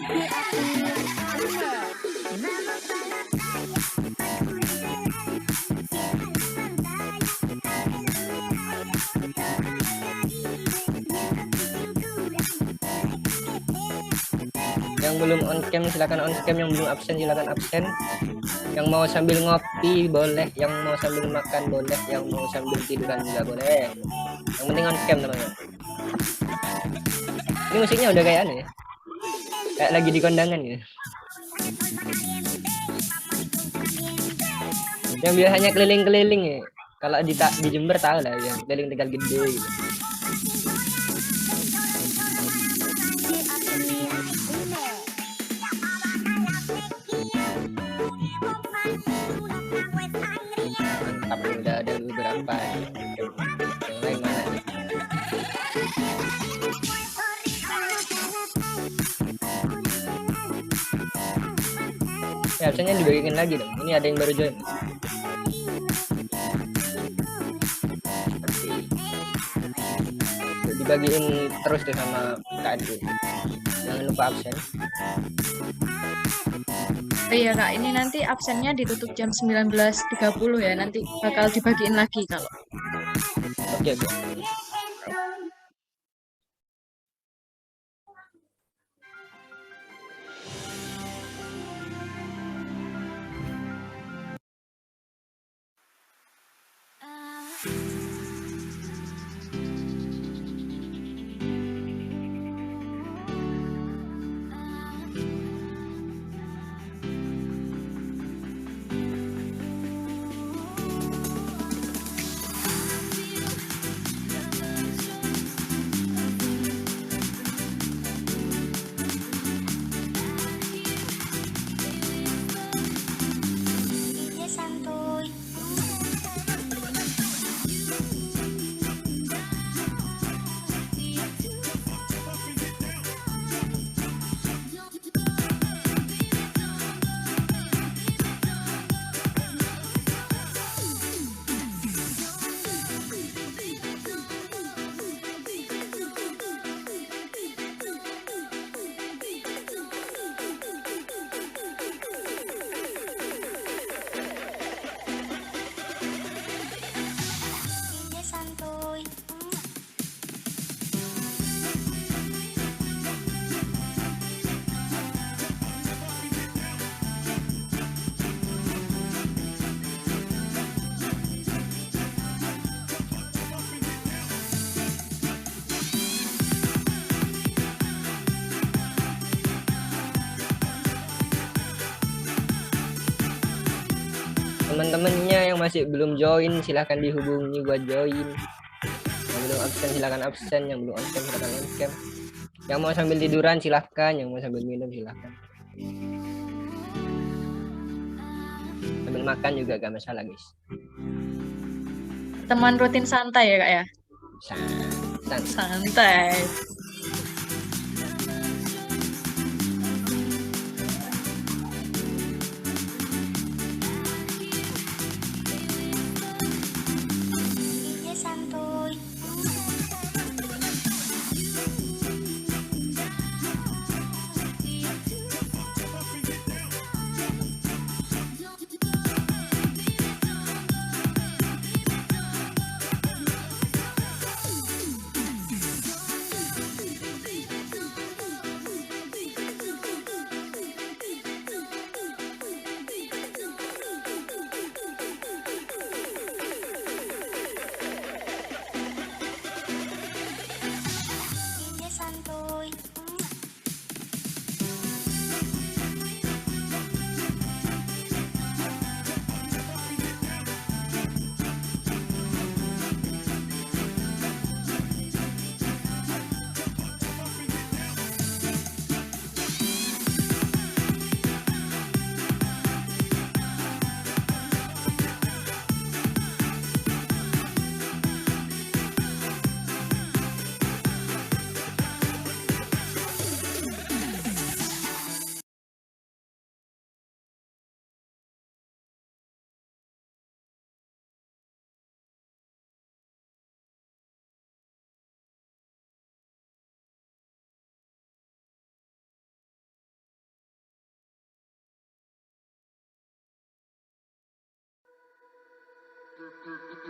Yang belum on cam silakan on cam, yang belum absen silakan absen. Yang mau sambil ngopi boleh, yang mau sambil makan boleh, yang mau sambil tiduran juga boleh. Yang penting on cam teman-teman. Ini musiknya udah kayak aneh ya, kayak lagi di kondangan gitu. Yang biasanya keliling-keliling ya, kalau di Jember tahu lah yang keliling Tegal Gede gitu. Mantap, udah ada beberapa. Yang lain mana nih? Ya, absennya dibagikan lagi dong. Ini ada yang baru join. Dibagiin terus deh sama KNU. Jangan lupa absen. Iya Kak, ini nanti absennya ditutup jam 19.30 ya. Nanti bakal dibagiin lagi kalau. Oke. Teman-temannya yang masih belum join silahkan dihubungi buat join. Yang belum absen silahkan absen, yang belum on cam silahkan on cam. Yang mau sambil tiduran silahkan, yang mau sambil minum silahkan. Sambil makan juga gak masalah guys. Teman rutin santai ya Kak ya? Santai.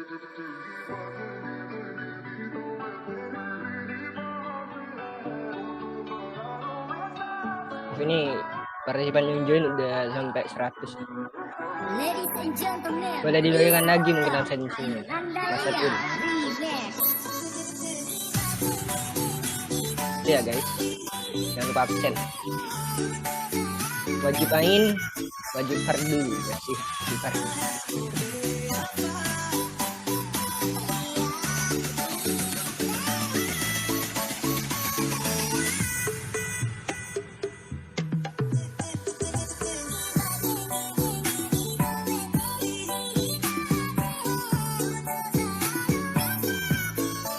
Ini partisipan yang join udah sampai 100. Boleh dibagikan lagi mungkin absensinya. Masa pun. Ya guys, jangan lupa absen. Wajib main, wajib fardu, ya sih, wajib fardu.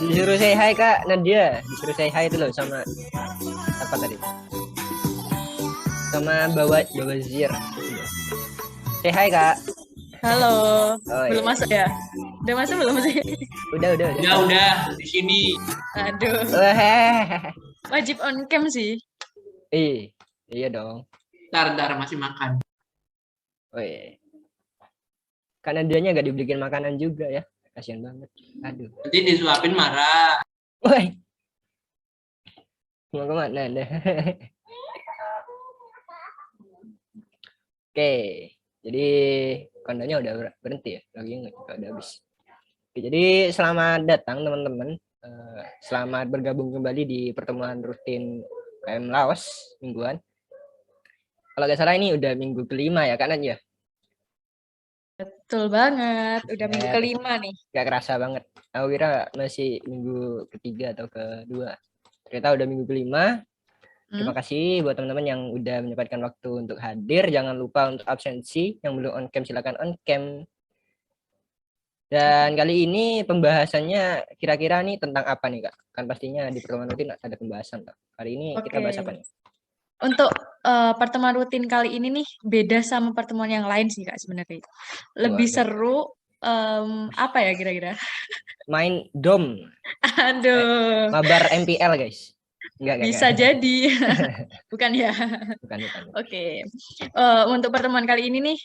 Disuruh say hi Kak Nadia, disuruh say hi itu loh sama apa tadi? Sama Bawazir. Say hi Kak. Halo. Oh, Belum iya. masuk ya? Udah masuk belum sih? Udah di sini. Aduh, Wah. wajib on cam sih. Iya dong. Ntar masih makan. Oh iya. Karena dianya gak dibeliin makanan juga ya. Kasian banget. Aduh. Nanti disuapin marah. Woi. Mau kemana anda? Oke. Jadi kondonya udah berhenti ya. Lagi udah habis. Oke, jadi selamat datang teman-teman. Selamat bergabung kembali di pertemuan rutin KM Laos mingguan. Kalau nggak salah ini udah minggu kelima ya Kak Nadia? Betul banget. Udah minggu Ya, kelima nih. gak kerasa banget. Aku kira masih minggu ketiga atau kedua. Ternyata udah minggu kelima. Terima kasih buat teman-teman yang udah menyempatkan waktu untuk hadir. Jangan lupa untuk absensi. Yang belum on cam silakan on cam. Dan kali ini pembahasannya kira-kira nih tentang apa nih Kak? Kan pastinya di pertemuan rutin ada pembahasan Kak. Kali ini kita bahas apa nih? Untuk pertemuan rutin kali ini nih beda sama pertemuan yang lain sih Kak sebenarnya. Lebih seru apa ya kira-kira? Main dom. Aduh. Mabar MPL guys. Enggak. Bisa jadi. Bukan ya? Bukan. Oke. Untuk pertemuan kali ini nih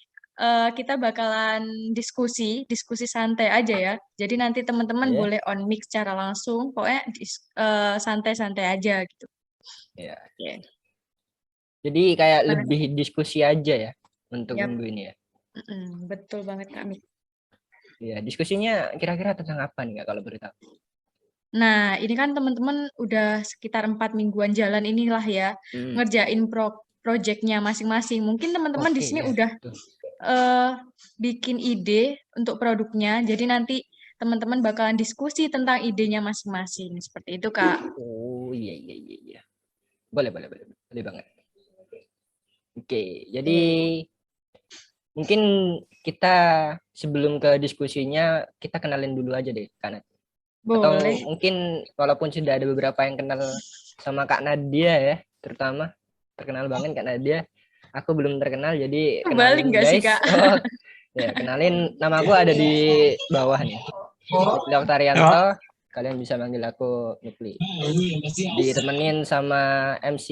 kita bakalan diskusi santai aja ya. Jadi nanti teman-teman boleh on mic secara langsung. Pokoknya santai-santai aja gitu. Iya. Okay. Jadi kayak lebih diskusi aja ya untuk minggu ini ya. Betul banget Kak Mik. Iya, diskusinya kira-kira tentang apa nih Kak kalau beritahu? Nah, ini kan teman-teman udah sekitar 4 mingguan jalan inilah ya, ngerjain projectnya masing-masing. Mungkin teman-teman di sini udah bikin ide untuk produknya, jadi nanti teman-teman bakalan diskusi tentang idenya masing-masing. Seperti itu, Kak. Oh, iya. Boleh banget. Oke, jadi mungkin kita sebelum ke diskusinya, kita kenalin dulu aja deh, Kak Nat. Atau mungkin walaupun sudah ada beberapa yang kenal sama Kak Nadia ya, terutama terkenal banget Kak Nadia. Aku belum terkenal, jadi kenalin guys. Sih, Kak? Ya, kenalin, nama aku ada di bawah nih. Dr. Arianto, kalian bisa manggil aku Nukli. Ditemenin sama MC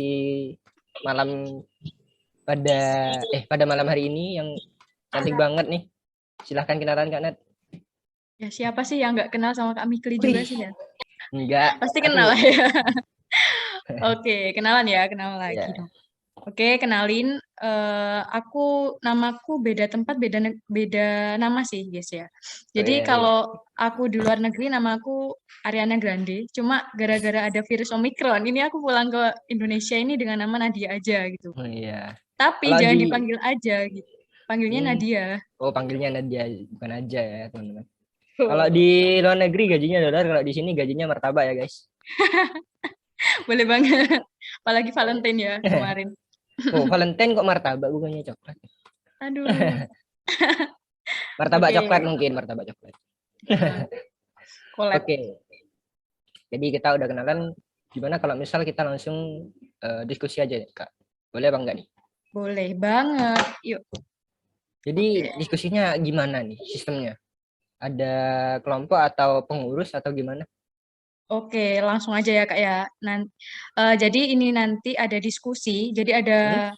malam pada malam hari ini yang cantik banget nih. Silahkan kenalan Kak Nat. Ya siapa sih yang nggak kenal sama Kak Mikli juga sih ya? Enggak. Pasti kenal ya. Oke, kenalan lagi dong. Oke, kenalin. Namaku beda tempat, beda nama sih guys ya. Jadi kalau aku di luar negeri namaku Ariana Grande. Cuma gara-gara ada virus Omicron, ini aku pulang ke Indonesia ini dengan nama Nadia aja gitu. Oh iya. Tapi jangan dipanggil aja gitu. Panggilnya Nadia. Oh, panggilnya Nadia, bukan aja ya teman-teman. Kalau di luar negeri gajinya dolar, kalau di sini gajinya martabak ya guys. Boleh banget. Apalagi Valentine ya kemarin. Oh, Valentine kok martabak bukannya coklat? Aduh. Martabak coklat mungkin, martabak coklat. Oke. Jadi kita udah kenalan. Gimana kalau misal kita langsung diskusi aja Kak? Boleh apa enggak nih? Boleh banget. Yuk. Jadi diskusinya gimana nih sistemnya? Ada kelompok atau pengurus atau gimana? Oke, langsung aja ya Kak ya. Jadi ini nanti ada diskusi. Jadi ada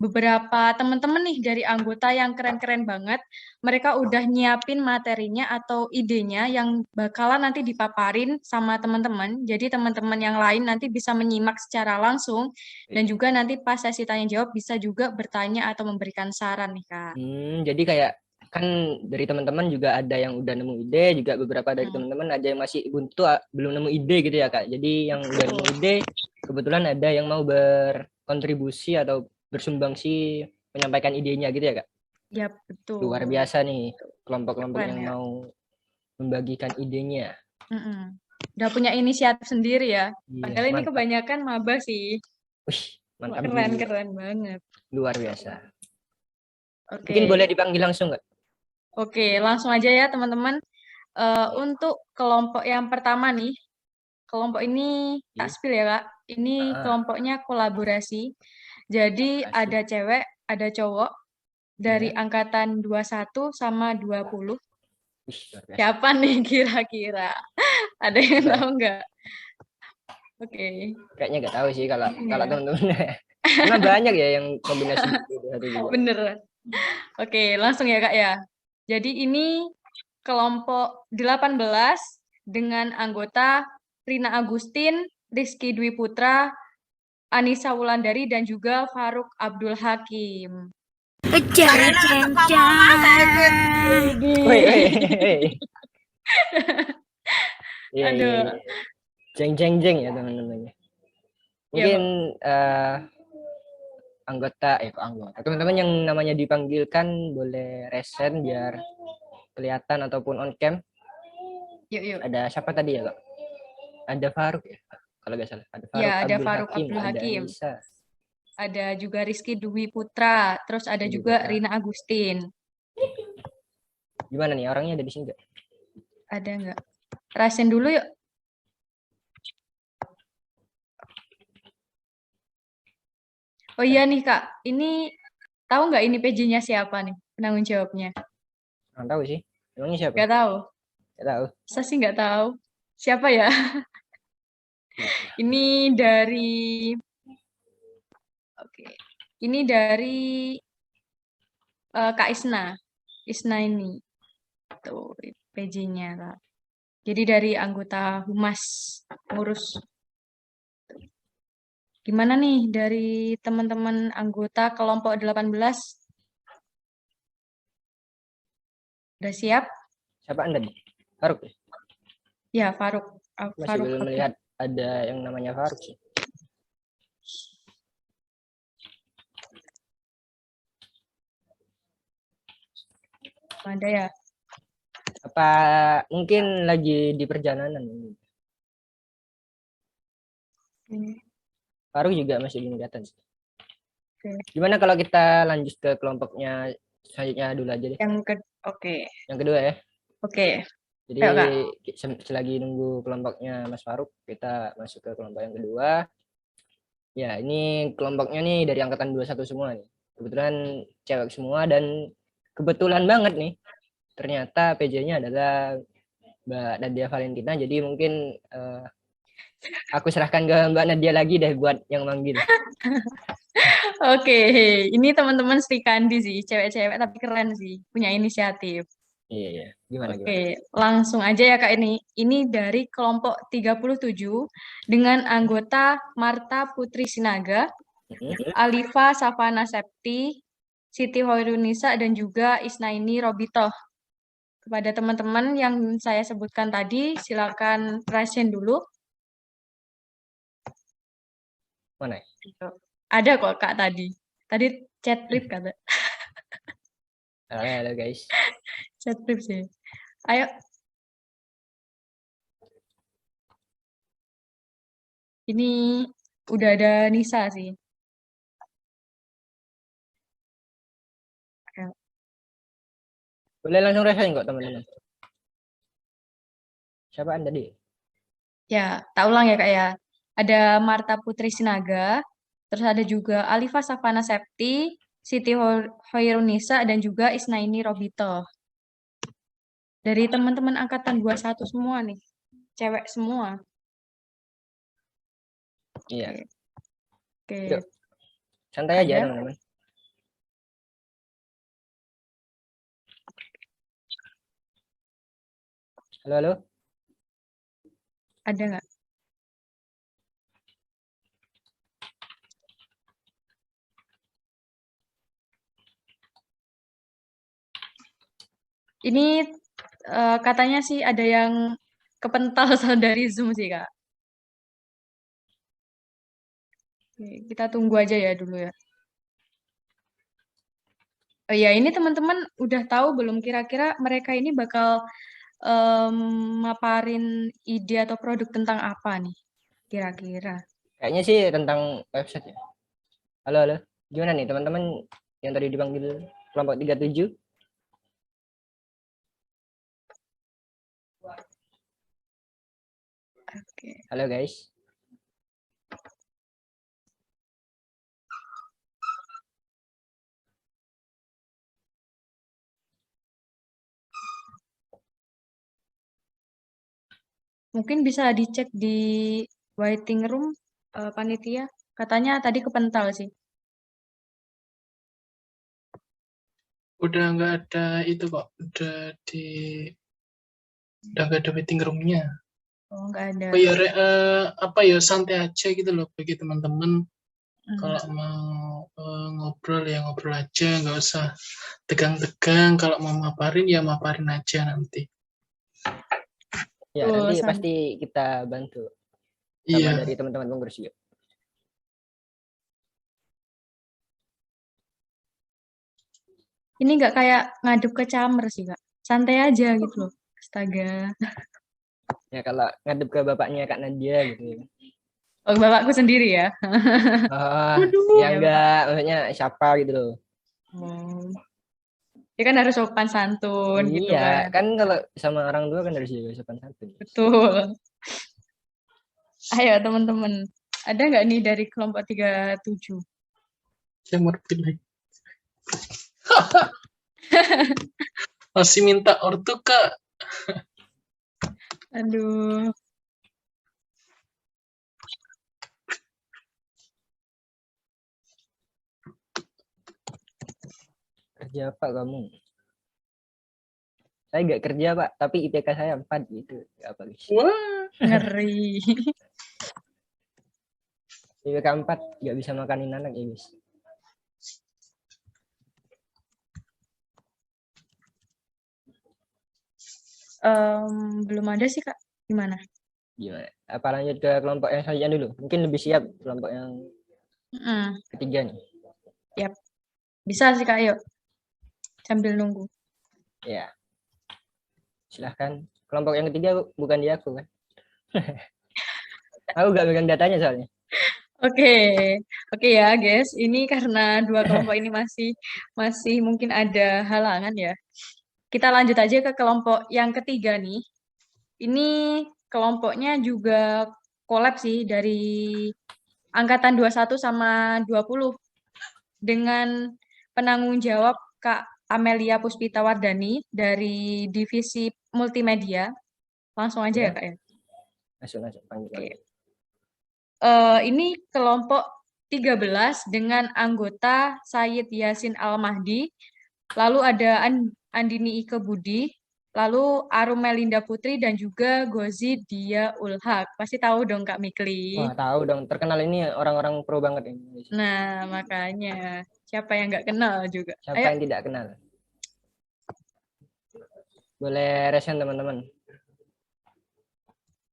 beberapa teman-teman nih dari anggota yang keren-keren banget. Mereka udah nyiapin materinya atau idenya yang bakalan nanti dipaparin sama teman-teman. Jadi teman-teman yang lain nanti bisa menyimak secara langsung dan juga nanti pas sesi tanya jawab bisa juga bertanya atau memberikan saran nih, Kak. Jadi kayak kan dari teman-teman juga ada yang udah nemu ide, juga beberapa dari Hmm. teman-teman ada yang masih buntu belum nemu ide gitu ya Kak. Jadi yang udah nemu ide kebetulan ada yang mau berkontribusi atau bersumbangsi menyampaikan idenya gitu ya Kak. Ya, betul. Luar biasa nih kelompok-kelompok Keren, yang ya. mau membagikan idenya. Udah punya inisiatif sendiri ya. Iya, Padahal ini mantap. kebanyakan maba sih. Wih, mantap. Keren banget. Luar biasa. Oke. Mungkin boleh dipanggil langsung nggak? Oke, langsung aja ya teman-teman. Untuk kelompok yang pertama nih, kelompok ini tak spill ya Kak. Ini kelompoknya kolaborasi. Jadi ada cewek, ada cowok dari angkatan 21 sama 20. Siapa nih kira-kira? Ada yang tahu nggak? Oke. Kayaknya nggak tahu sih kalau teman-teman. Karena banyak ya yang kombinasi gitu. Bener. Oke, langsung ya Kak ya. Jadi ini kelompok 18 dengan anggota Rina Agustin, Rizky Dwi Putra, Anissa Wulandari, dan juga Faruk Abdul Hakim. Aduh. Jeng ya teman-teman. Mungkin anggota teman-teman yang namanya dipanggilkan boleh resen biar kelihatan ataupun on cam. Yuk. Ada siapa tadi ya Kak? Ada Faruk ya kalau nggak salah. Ada Faruk, ya, ada Faruk Abdul Hakim. Ada juga Rizky Dwi Putra, terus ada juga Rina Agustin. Gimana nih orangnya ada di sini nggak? Ada nggak? Rasen dulu yuk. Oh iya nih Kak, ini tahu nggak ini PJ-nya siapa nih penanggung jawabnya? Nggak tahu sih. Emangnya siapa? Nggak tahu. Nggak tahu. Saya sih nggak tahu. Siapa ya? Ini dari Ini dari Kak Isna. Isna ini. Tuh, PJ-nya, Kak. Jadi dari anggota Humas ngurus. Gimana nih dari teman-teman anggota kelompok 18? Udah siap? Siapa Anda? Faruk? Ya, Faruk. Masih belum melihat ada yang namanya Faruk sih. Ada ya? Apa mungkin lagi di perjalanan? Faruk juga masih belum kelihatan sih. Gimana kalau kita lanjut ke kelompoknya selanjutnya dulu aja deh. Yang kedua ya. Jadi selagi nunggu kelompoknya Mas Faruk, kita masuk ke kelompok yang kedua. Ya, ini kelompoknya nih dari angkatan 21 semua nih. Kebetulan cewek semua dan kebetulan banget nih. Ternyata PJ-nya adalah Mbak Nadia Valentina. Jadi mungkin aku serahkan ke Mbak Nadia lagi deh buat yang manggil. Oke, ini teman-teman Sri Kandi sih, cewek-cewek tapi keren sih, punya inisiatif. Iya. Gimana? Langsung aja ya Kak ini. Ini dari kelompok 37 dengan anggota Marta Putri Sinaga, Alifa Safana Septi, Siti Hoirunisa, dan juga Isnaini Robitoh. Kepada teman-teman yang saya sebutkan tadi, silakan present dulu. Mana? Ada kok Kak tadi. Tadi chat trip kata. Halo guys. Chat trip sih. Ayo. Ini udah ada Nisa sih. Boleh langsung rasain kok teman-teman. Siapa Anda tadi? Ya, tak ulang ya Kak ya. Ada Marta Putri Sinaga, terus ada juga Alifa Safana Septi, Siti Hoirunisa, dan juga Isnaini Robito. Dari teman-teman angkatan 21 semua nih. Cewek semua. Iya. Oke. Santai aja teman-teman. Halo, halo. Ada nggak? Ini katanya sih ada yang kepental dari Zoom sih, Kak. Oke, kita tunggu aja ya dulu ya. Oh ya, ini teman-teman udah tahu belum kira-kira mereka ini bakal maparin ide atau produk tentang apa nih kira-kira? Kayaknya sih tentang website ya. Halo, halo. Gimana nih teman-teman yang tadi dipanggil kelompok 37? Oke. Halo guys. Mungkin bisa dicek di waiting room panitia. Katanya tadi kepental sih. Udah nggak ada itu kok, udah nggak ada waiting room-nya. Oh, nggak ada. Oh ya, apa ya, santai aja gitu loh bagi teman-teman. Kalau mau ngobrol ya ngobrol aja, nggak usah tegang-tegang. Kalau mau maparin ya maparin aja nanti. Ya, nanti pasti kita bantu sama Iya. dari teman-teman pengurus juga. Ini nggak kayak ngadep ke camer sih, Kak. Santai aja gitu loh. Astaga. Ya kalau ngadep ke bapaknya Kak Nadia gitu. Oh, bapakku sendiri ya. Oh, ya Ya, enggak, maksudnya siapa gitu loh. Oh. Ya kan harus sopan santun gitu Iya, kan. kan kalau sama orang tua kan harus juga sopan santun. Betul. Ayo teman-teman. Ada nggak nih dari kelompok 37? Jamur pilih. Masih minta ortu, Kak. Aduh. Kerja apa kamu? Saya nggak kerja Pak, tapi IPK saya 4 gitu. Nggak apa guys. Wah. Ngeri. IPK 4 nggak bisa makanin anak ya guys. Belum ada sih Kak. Gimana? Gimana? Apa lanjut ke kelompok yang selanjutnya dulu? Mungkin lebih siap kelompok yang ketiga nih. Yap. Bisa sih Kak, yuk. Sambil nunggu. Ya. Silahkan. Kelompok yang ketiga bukan di aku kan? Aku nggak pegang datanya soalnya. Oke ya guys. Ini karena dua kelompok ini masih mungkin ada halangan ya. Kita lanjut aja ke kelompok yang ketiga nih. Ini kelompoknya juga collab sih dari angkatan 21 sama 20 dengan penanggung jawab Kak Amelia Puspita Wardani dari divisi multimedia. Langsung aja ya Kak ya. Masuk panggil. Oke. Ini kelompok 13 dengan anggota Sayyid Yasin Al-Mahdi, lalu ada Andini Ike Budi, lalu Arum Melinda Putri, dan juga Gozi Dia Ulhak. Pasti tahu dong Kak Mikli. Wah tahu dong, terkenal ini orang-orang pro banget ini. Nah makanya, siapa yang nggak kenal juga. Siapa Ayo. yang tidak kenal? Boleh resen teman-teman.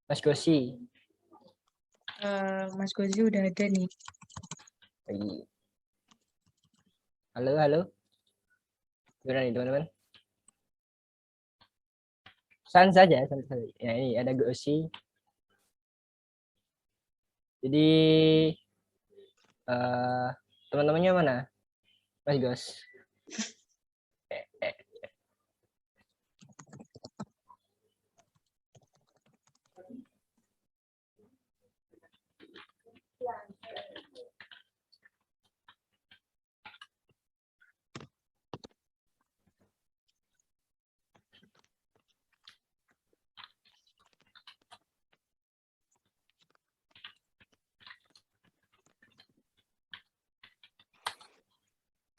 Mas Gosi. Mas Gozi udah ada nih. Halo, halo. Gimana nih teman-teman? Sans saja. Ya ini ada Gosi. Jadi teman-temannya mana? Mas Gos.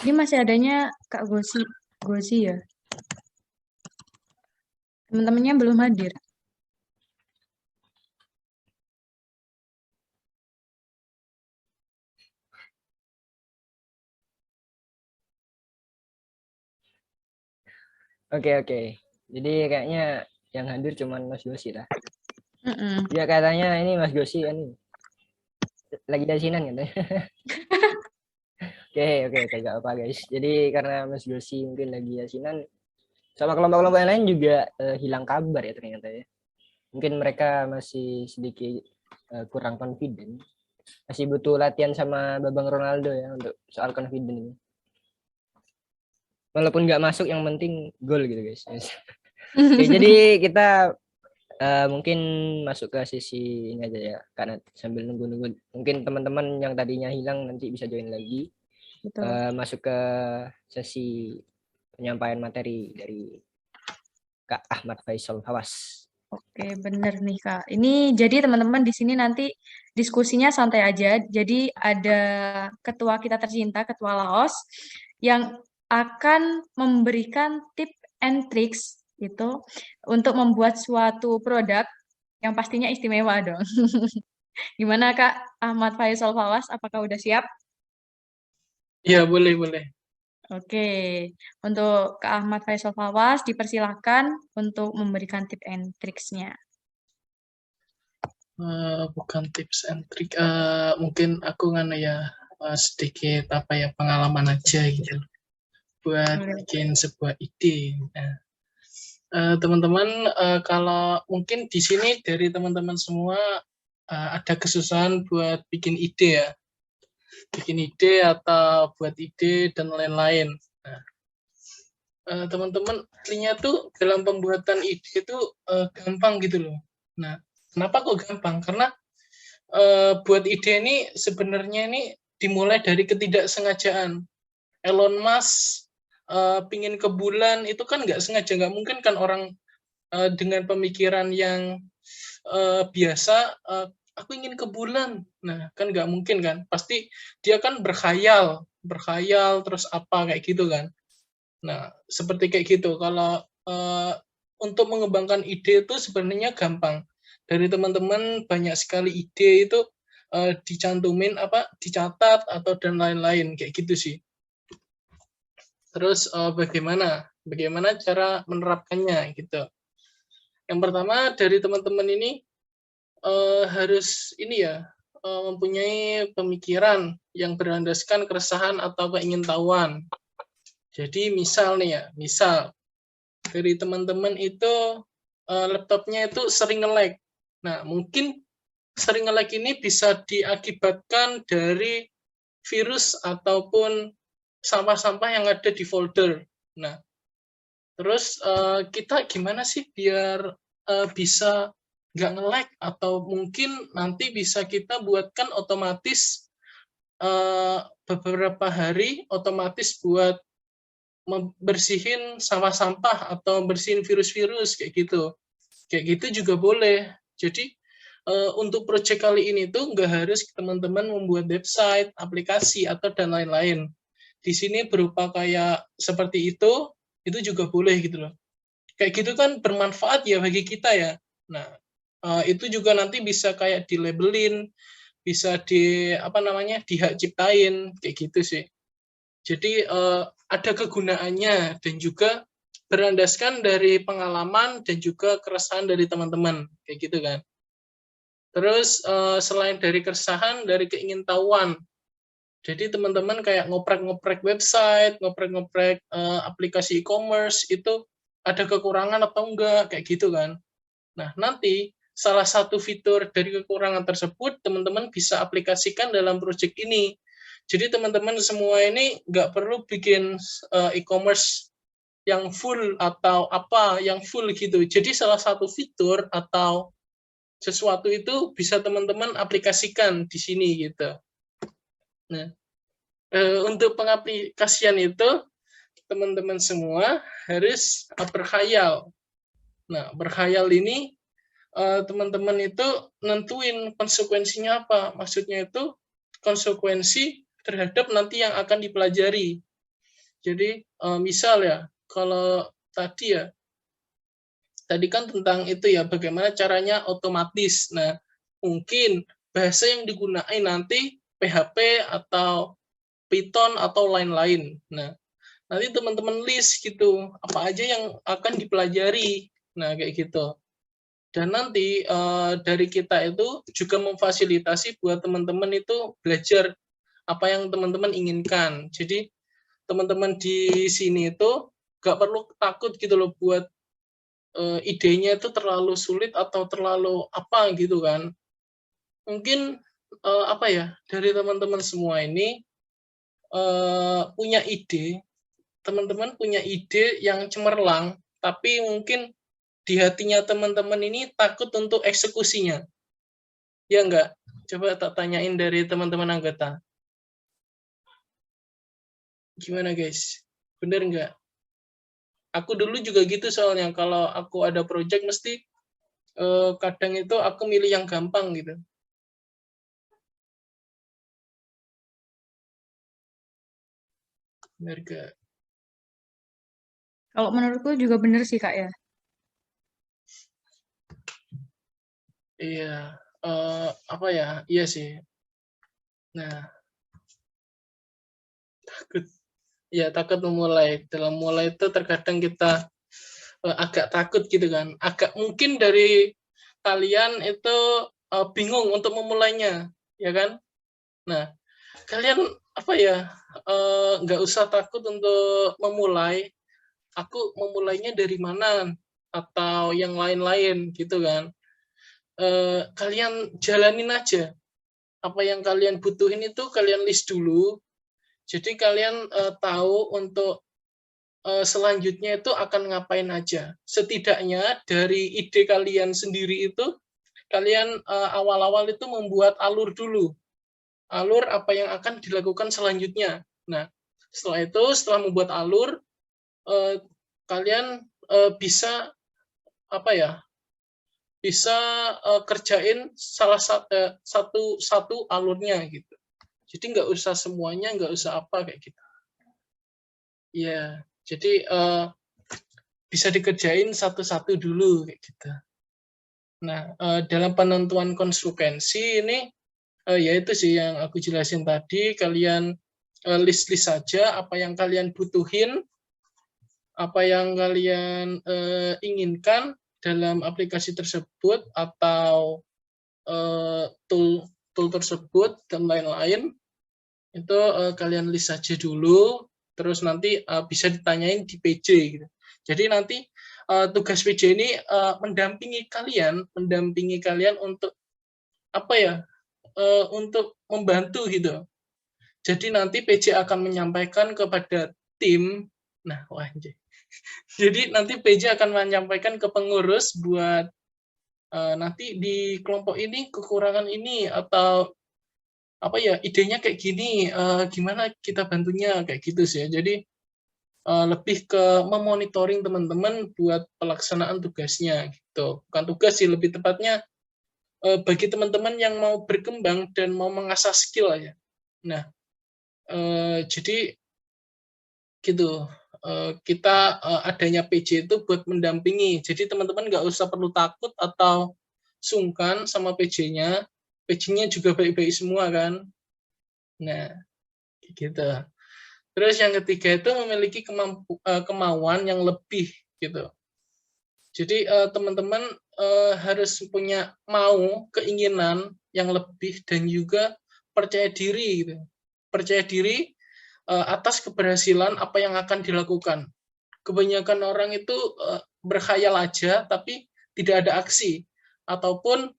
Ini masih adanya Kak Gozi ya. Teman-temannya belum hadir. Oke. Jadi kayaknya yang hadir cuman Mas Gosi lah. Mm-mm. Ya katanya ini Mas Gosi kan lagi asinan katanya. Oke, gak apa guys. Jadi karena Mas Gosi mungkin lagi asinan, sama kelompok-kelompok yang lain juga hilang kabar ya ternyata ya. Mungkin mereka masih sedikit kurang confident. Masih butuh latihan sama Babang Ronaldo ya untuk soal confident ini. Walaupun nggak masuk, yang penting gol gitu guys. Oke, jadi kita mungkin masuk ke sesi ini aja ya, karena sambil nunggu-nunggu mungkin teman-teman yang tadinya hilang nanti bisa join lagi. Masuk ke sesi penyampaian materi dari Kak Ahmad Faisal Hawas. Oke, bener nih Kak. Ini jadi teman-teman di sini nanti diskusinya santai aja. Jadi ada ketua kita tercinta, Ketua Laos, yang akan memberikan tip and tricks gitu untuk membuat suatu produk yang pastinya istimewa dong. Gimana Kak Ahmad Faisal Fawas? Apakah udah siap? Ya, boleh. Oke, untuk Kak Ahmad Faisal Fawas dipersilahkan untuk memberikan tip and tricks-nya. Bukan tips and trick, mungkin aku sedikit pengalaman aja gitu buat bikin sebuah ide. Nah, teman-teman, kalau mungkin di sini dari teman-teman semua ada kesusahan buat bikin ide ya, bikin ide atau buat ide dan lain-lain. Nah, teman-teman artinya tuh dalam pembuatan ide itu gampang gitu loh. Nah, kenapa kok gampang? Karena buat ide ini sebenarnya ini dimulai dari ketidaksengajaan. Elon Musk pingin ke bulan itu kan nggak sengaja, nggak mungkin kan orang dengan pemikiran yang biasa, aku ingin ke bulan. Nah, kan nggak mungkin kan. Pasti dia kan berkhayal terus apa kayak gitu kan. Nah, seperti kayak gitu. Kalau untuk mengembangkan ide itu sebenarnya gampang. Dari teman-teman banyak sekali ide itu dicantumin dicatat atau dan lain-lain kayak gitu sih. Terus bagaimana cara menerapkannya gitu. Yang pertama dari teman-teman ini harus mempunyai pemikiran yang berlandaskan keresahan atau keingintahuan. Jadi misal dari teman-teman itu laptopnya itu sering nge-lag. Nah, mungkin sering nge-lag ini bisa diakibatkan dari virus ataupun sampah-sampah yang ada di folder. Nah, terus kita gimana sih biar bisa nggak nge-lag, atau mungkin nanti bisa kita buatkan otomatis beberapa hari otomatis buat membersihin sampah-sampah atau bersihin virus-virus kayak gitu juga boleh. Jadi untuk proyek kali ini tuh nggak harus teman-teman membuat website, aplikasi atau dan lain-lain. Di sini berupa kayak seperti itu juga boleh gitu loh. Kayak gitu kan bermanfaat ya bagi kita ya. Nah, itu juga nanti bisa kayak dilabelin, bisa dihak ciptain kayak gitu sih. Jadi ada kegunaannya dan juga berlandaskan dari pengalaman dan juga keresahan dari teman-teman kayak gitu kan. Terus selain dari keresahan, dari keingintahuan. Jadi teman-teman kayak ngoprek-ngoprek website, ngoprek-ngoprek aplikasi e-commerce itu ada kekurangan atau enggak kayak gitu kan. Nah, nanti salah satu fitur dari kekurangan tersebut teman-teman bisa aplikasikan dalam proyek ini. Jadi teman-teman semua ini nggak perlu bikin e-commerce yang full atau apa yang full gitu. Jadi salah satu fitur atau sesuatu itu bisa teman-teman aplikasikan di sini gitu. Nah, untuk pengaplikasian itu teman-teman semua harus berkhayal. Nah, berkhayal ini teman-teman itu nentuin konsekuensinya apa. Maksudnya itu konsekuensi terhadap nanti yang akan dipelajari. Jadi misal ya, kalau tadi tadi kan tentang itu ya, bagaimana caranya otomatis. Nah, mungkin bahasa yang digunakan nanti PHP atau Python atau lain-lain. Nah, nanti teman-teman list gitu, apa aja yang akan dipelajari. Nah, kayak gitu. Dan nanti dari kita itu juga memfasilitasi buat teman-teman itu belajar apa yang teman-teman inginkan. Jadi teman-teman di sini itu gak perlu takut gitu loh buat idenya itu terlalu sulit atau terlalu apa gitu kan. Mungkin apa ya, dari teman-teman semua ini punya ide, teman-teman punya ide yang cemerlang, tapi mungkin di hatinya teman-teman ini takut untuk eksekusinya. Ya enggak? Coba tak tanyain dari teman-teman anggota. Gimana guys? Bener enggak? Aku dulu juga gitu soalnya, kalau aku ada project mesti kadang itu aku milih yang gampang gitu. Bener gak? Kalau menurutku juga bener sih Kak ya. Iya, apa ya? Iya sih. Nah, takut memulai. Dalam mulai itu terkadang kita agak takut gitu kan. Agak mungkin dari kalian itu bingung untuk memulainya, ya kan? Nah, kalian apa ya? Nggak usah takut untuk memulai. Aku memulainya dari mana? Atau yang lain-lain gitu kan? Kalian jalanin aja. Apa yang kalian butuhin itu kalian list dulu. Jadi kalian tahu untuk selanjutnya itu akan ngapain aja. Setidaknya dari ide kalian sendiri itu, kalian awal-awal itu membuat alur dulu. Alur apa yang akan dilakukan selanjutnya. Nah, setelah itu, setelah membuat alur, kalian bisa apa ya? Bisa kerjain salah satu alurnya gitu. Jadi nggak usah semuanya, nggak usah apa kayak gitu. Ya, jadi bisa dikerjain satu-satu dulu kayak gitu. Nah, dalam penentuan konsekuensi ini yaitu sih yang aku jelasin tadi, kalian list-list saja apa yang kalian butuhin, apa yang kalian inginkan dalam aplikasi tersebut atau tool tersebut dan lain-lain. Itu kalian list saja dulu, terus nanti bisa ditanyain di PJ gitu. Jadi nanti tugas PJ ini mendampingi kalian untuk apa ya? Untuk membantu gitu. Jadi nanti PJ akan menyampaikan kepada tim. Nah, wah anjay. Jadi nanti PJ akan menyampaikan ke pengurus buat nanti di kelompok ini kekurangan ini atau apa ya, idenya kayak gini, gimana kita bantunya kayak gitu sih ya. Jadi lebih ke memonitoring teman-teman buat pelaksanaan tugasnya gitu. Bukan tugas sih, lebih tepatnya bagi teman-teman yang mau berkembang dan mau mengasah skill aja. Nah, jadi gitu. Kita adanya PJ itu buat mendampingi. Jadi teman-teman nggak usah perlu takut atau sungkan sama PJ-nya. PJ-nya juga baik-baik semua kan. Nah, gitu. Terus yang ketiga itu memiliki kemauan yang lebih gitu. Jadi teman-teman harus punya keinginan yang lebih dan juga percaya diri gitu. Percaya diri atas keberhasilan apa yang akan dilakukan. Kebanyakan orang itu berkhayal aja tapi tidak ada aksi, ataupun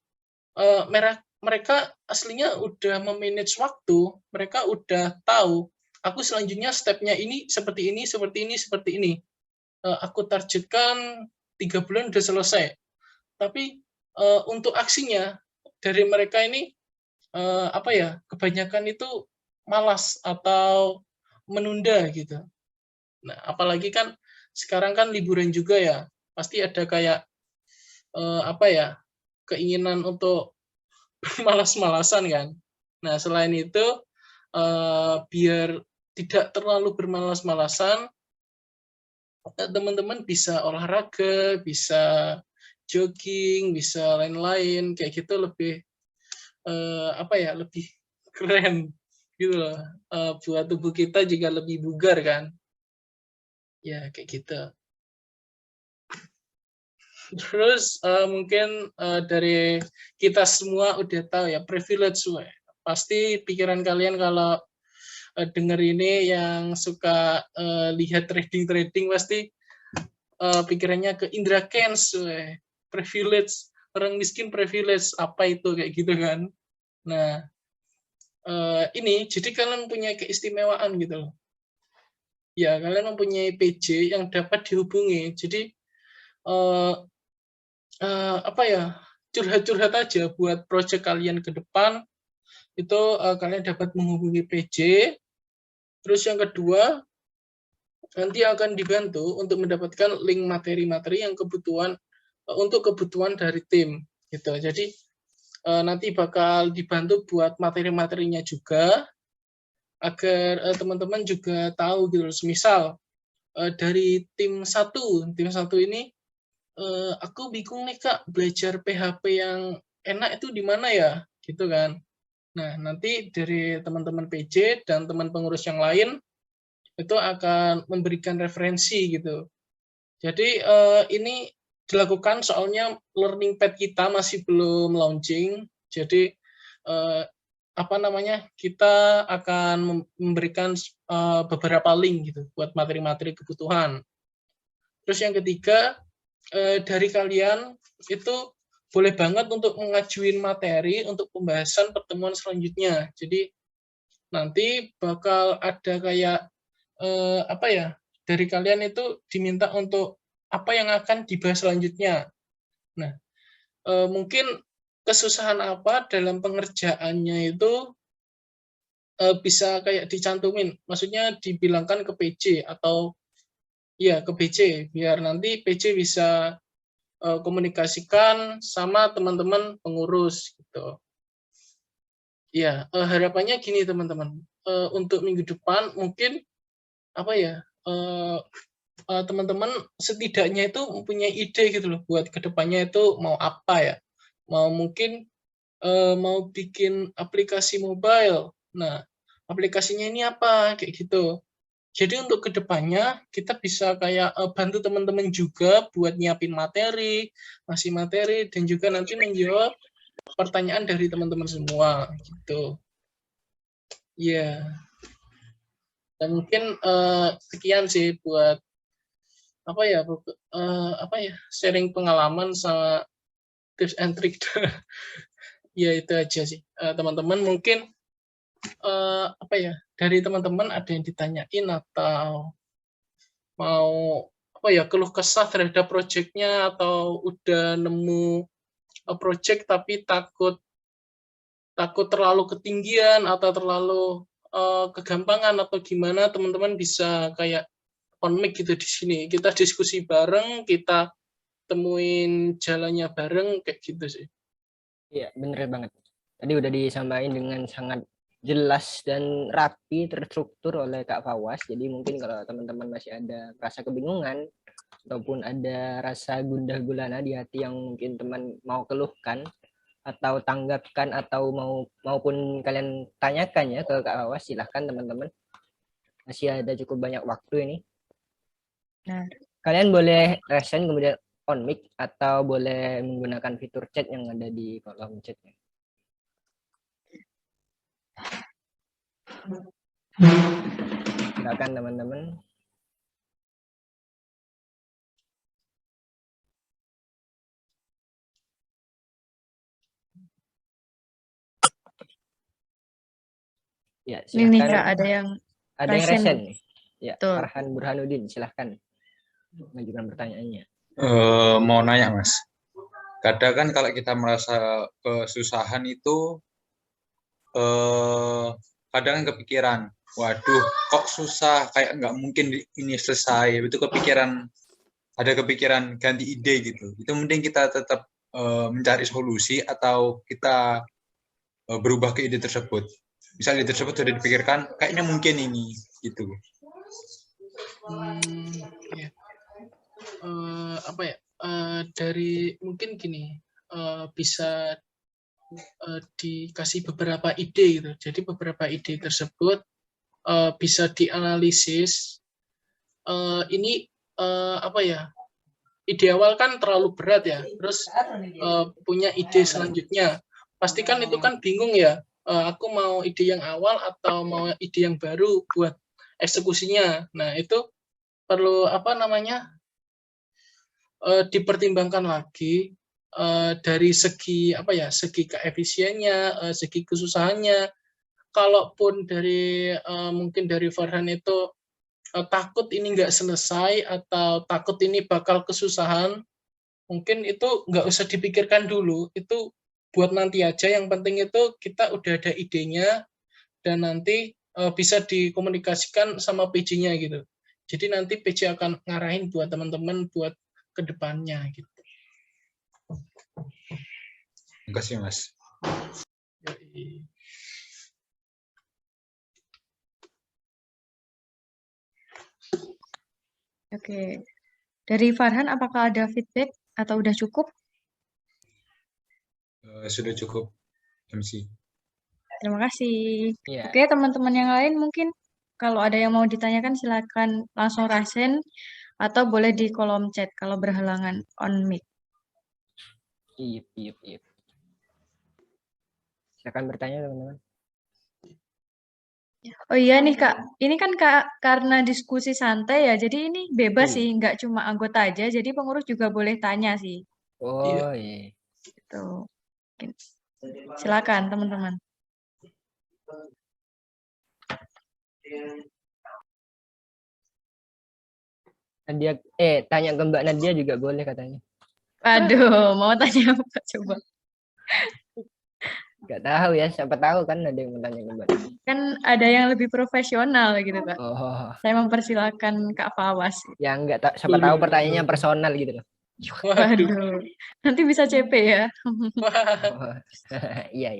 mereka aslinya udah memanage waktu, mereka udah tahu aku selanjutnya stepnya ini seperti ini, seperti ini, seperti ini. Aku targetkan 3 bulan udah selesai. Tapi untuk aksinya dari mereka ini apa ya, kebanyakan itu malas atau menunda gitu. Nah, apalagi kan sekarang kan liburan juga ya, pasti ada kayak apa ya, keinginan untuk bermalas-malasan kan. Nah, selain itu biar tidak terlalu bermalas-malasan, teman-teman bisa olahraga, bisa jogging, bisa lain-lain kayak gitu, lebih lebih keren gitu loh. Buat tubuh kita juga lebih bugar kan. Ya kayak gitu. Terus mungkin dari kita semua udah tahu ya, privilege. Pasti pikiran kalian kalau denger ini yang suka lihat trading pasti pikirannya ke Indra Kents, privilege, orang miskin privilege, apa itu kayak gitu kan. Nah, ini jadi kalian punya keistimewaan gitu loh. Ya, kalian mempunyai PJ yang dapat dihubungi. Jadi curhat-curhat aja buat project kalian ke depan, itu kalian dapat menghubungi PJ. Terus yang kedua, nanti akan dibantu untuk mendapatkan link materi-materi yang untuk kebutuhan dari tim gitu. Jadi nanti bakal dibantu buat materi-materinya juga, agar teman-teman juga tahu gitu. Misal dari tim satu ini aku bingung nih Kak, belajar PHP yang enak itu di mana ya gitu kan. Nah, nanti dari teman-teman PJ dan teman pengurus yang lain itu akan memberikan referensi gitu. Jadi ini dilakukan soalnya learning pad kita masih belum launching. Jadi kita akan memberikan beberapa link gitu buat materi-materi kebutuhan. Terus yang ketiga, dari kalian itu boleh banget untuk mengajuin materi untuk pembahasan pertemuan selanjutnya. Jadi nanti bakal ada kayak dari kalian itu diminta untuk apa yang akan dibahas selanjutnya. Nah, mungkin kesusahan apa dalam pengerjaannya itu bisa kayak dicantumin, maksudnya dibilangkan ke PJ atau ya ke PJ, biar nanti PJ bisa komunikasikan sama teman-teman pengurus gitu. Ya, harapannya gini teman-teman, untuk minggu depan mungkin teman-teman setidaknya itu mempunyai ide gitu loh buat kedepannya itu mau apa ya, mungkin mau bikin aplikasi mobile. Nah, aplikasinya ini apa kayak gitu. Jadi untuk kedepannya kita bisa kayak bantu teman-teman juga buat nyiapin materi, ngasih materi, dan juga nanti menjawab pertanyaan dari teman-teman semua gitu. Ya, dan mungkin sekian sih buat sharing pengalaman sama tips and trick. Ya itu aja sih teman-teman. Mungkin dari teman-teman ada yang ditanyain atau mau keluh kesah terhadap proyeknya, atau udah nemu project tapi takut terlalu ketinggian atau terlalu kegampangan atau gimana, teman-teman bisa kayak on mic gitu di sini, kita diskusi bareng, kita temuin jalannya bareng kayak gitu sih. Iya, bener banget. Tadi udah disampaikan dengan sangat jelas dan rapi, terstruktur oleh Kak Fawas. Jadi mungkin kalau teman-teman masih ada rasa kebingungan ataupun ada rasa gundah gulana di hati yang mungkin teman mau keluhkan atau tanggapkan atau maupun kalian tanyakan ya ke Kak Fawas, silahkan teman-teman. Masih ada cukup banyak waktu ini. Nah, kalian boleh resen kemudian on mic atau boleh menggunakan fitur chat yang ada di kolom chatnya. Silakan teman-teman. Ya, silakan. Ini Kak, ada yang resen nih. Ya, Farhan Burhanuddin, silahkan mengajukan pertanyaannya. Mau nanya Mas, kadang kan kalau kita merasa kesusahan itu kadang kepikiran, waduh kok susah, kayak nggak mungkin ini selesai. Itu ada kepikiran ganti ide gitu. Itu mending kita tetap mencari solusi atau kita berubah ke ide tersebut. Misal ide tersebut sudah dipikirkan, kayaknya mungkin ini gitu. apa ya, dari mungkin gini, bisa dikasih beberapa ide gitu. Jadi beberapa ide tersebut bisa dianalisis. Ini apa ya? Ide awal kan terlalu berat ya. Terus punya ide selanjutnya. Pastikan itu kan bingung ya. Aku mau ide yang awal atau mau ide yang baru buat eksekusinya. Nah, itu perlu apa namanya? Dipertimbangkan lagi dari segi apa ya? Segi keefisiennya, segi kesusahannya. Kalaupun dari mungkin dari Farhan itu takut ini nggak selesai atau takut ini bakal kesusahan, mungkin itu nggak usah dipikirkan dulu, itu buat nanti aja. Yang penting itu kita udah ada idenya dan nanti bisa dikomunikasikan sama PJ-nya gitu. Jadi nanti PJ akan ngarahin buat teman-teman buat kedepannya gitu. Terima kasih, Mas. Jadi, Oke. Dari Farhan, apakah ada feedback atau udah cukup? Sudah cukup, MC. Terima kasih. Iya. Oke, teman-teman yang lain mungkin kalau ada yang mau ditanyakan silakan langsung rasen atau boleh di kolom chat kalau berhalangan on mic. Iya. Silakan bertanya, teman-teman. Oh iya nih Kak, ini kan Kak karena diskusi santai ya, jadi ini bebas sih, nggak cuma anggota aja, jadi pengurus juga boleh tanya sih. Oh iya. Gitu. Silakan teman-teman. Nadia, tanya ke Mbak Nadia juga boleh katanya. Aduh, mau tanya apa coba? Nggak tahu ya, siapa tahu kan ada yang mau tanya ke Mbak Nadia. Kan ada yang lebih profesional gitu Kak. Oh, Saya mempersilakan Kak Fawas. yang nggak tahu, siapa tahu pertanyaannya personal gitu loh. Waduh, nanti bisa CP ya. Oh, iya.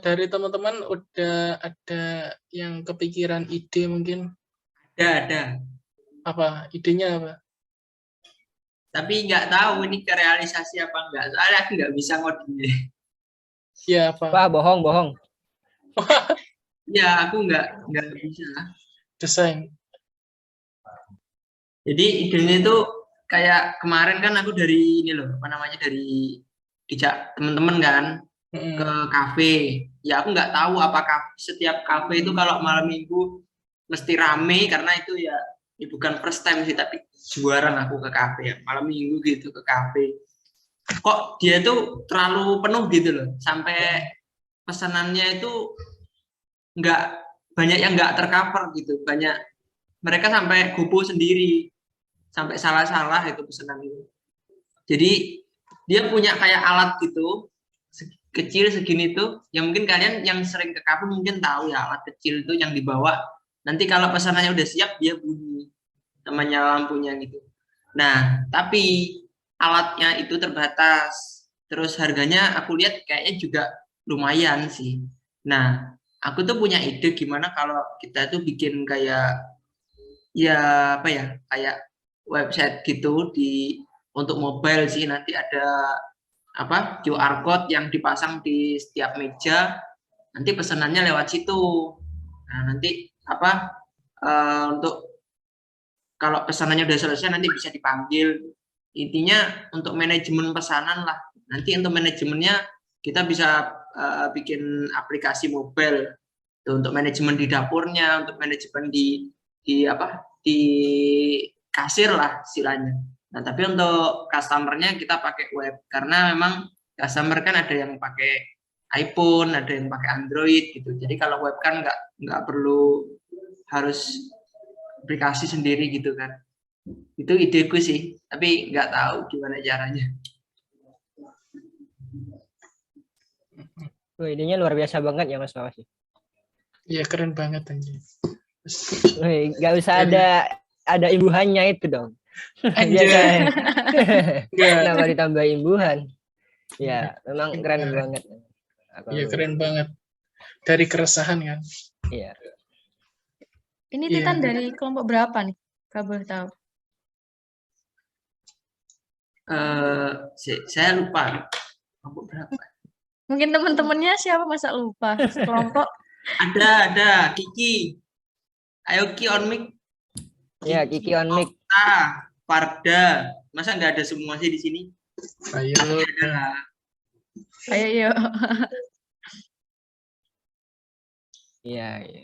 Dari teman-teman udah ada yang kepikiran ide mungkin? Ada. Apa idenya apa? Tapi nggak tahu ini kerealisasi apa enggak. Soalnya aku nggak bisa ngodingnya. Ya apa? Wah, bohong. Ya, aku nggak bisa. Desain. Jadi idenya itu kayak kemarin kan aku dari ini loh, apa namanya, dari dijak teman-teman kan ke kafe. Ya aku nggak tahu apakah setiap kafe itu kalau malam minggu mesti rame, karena itu ya bukan first time sih, tapi jarang aku ke kafe ya malam minggu gitu ke kafe. Kok dia tuh terlalu penuh gitu loh, sampai pesanannya itu nggak banyak yang nggak tercover gitu, banyak mereka sampai gopo sendiri, sampai salah-salah itu pesanan itu. Jadi dia punya kayak alat gitu kecil segini tuh, yang mungkin kalian yang sering ke kafe mungkin tahu ya, alat kecil itu yang dibawa nanti kalau pesanannya udah siap dia bunyi namanya lampunya gitu. Nah tapi alatnya itu terbatas, terus harganya aku lihat kayaknya juga lumayan sih. Nah aku tuh punya ide gimana kalau kita tuh bikin kayak ya apa ya, kayak website gitu untuk mobile sih, nanti ada apa QR code yang dipasang di setiap meja, nanti pesanannya lewat situ. Nah nanti apa untuk kalau pesanannya udah selesai nanti bisa dipanggil. Intinya untuk manajemen pesanan lah. Nanti untuk manajemennya kita bisa bikin aplikasi mobile tuh, untuk manajemen di dapurnya, untuk manajemen di kasir lah istilahnya. Nah tapi untuk customernya kita pakai web, karena memang customer kan ada yang pakai iPhone, ada yang pakai Android gitu. Jadi kalau web kan nggak perlu harus aplikasi sendiri gitu kan. Itu ideku sih, tapi nggak tahu gimana caranya. Wah, idenya luar biasa banget ya Mas Fawas. Iya keren banget anjir. Nggak usah ada imbuhannya itu dong. Anjay. Kenapa ditambah imbuhan? Ya, memang keren banget. Iya keren banget. Dari keresahan kan. Iya. Ini Iya. Titan dari kelompok berapa nih? Kalau boleh tahu. Saya lupa. Kelompok berapa? Mungkin teman-temannya siapa masa lupa? Sekelompok. Ada Kiki. Ayo Ki on mic. Ya, Kiki on mic. Farda. Masa nggak ada semua sih di sini? Ayo. Ada lah. Ayo, yuk. Iya, iya.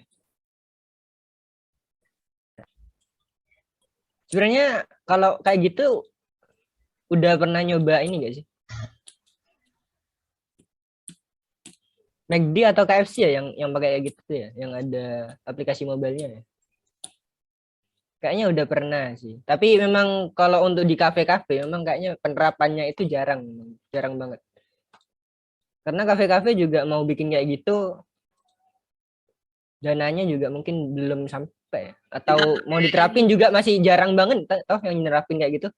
Sebenarnya kalau kayak gitu udah pernah nyoba ini gak sih? McD atau KFC ya yang pakai kayak gitu ya, yang ada aplikasi mobilenya ya. Kayaknya udah pernah sih. Tapi memang kalau untuk di kafe-kafe memang kayaknya penerapannya itu jarang banget. Karena kafe-kafe juga mau bikin kayak gitu dananya juga mungkin belum sampai, atau mau diterapin juga masih jarang banget toh yang nerapin kayak gitu.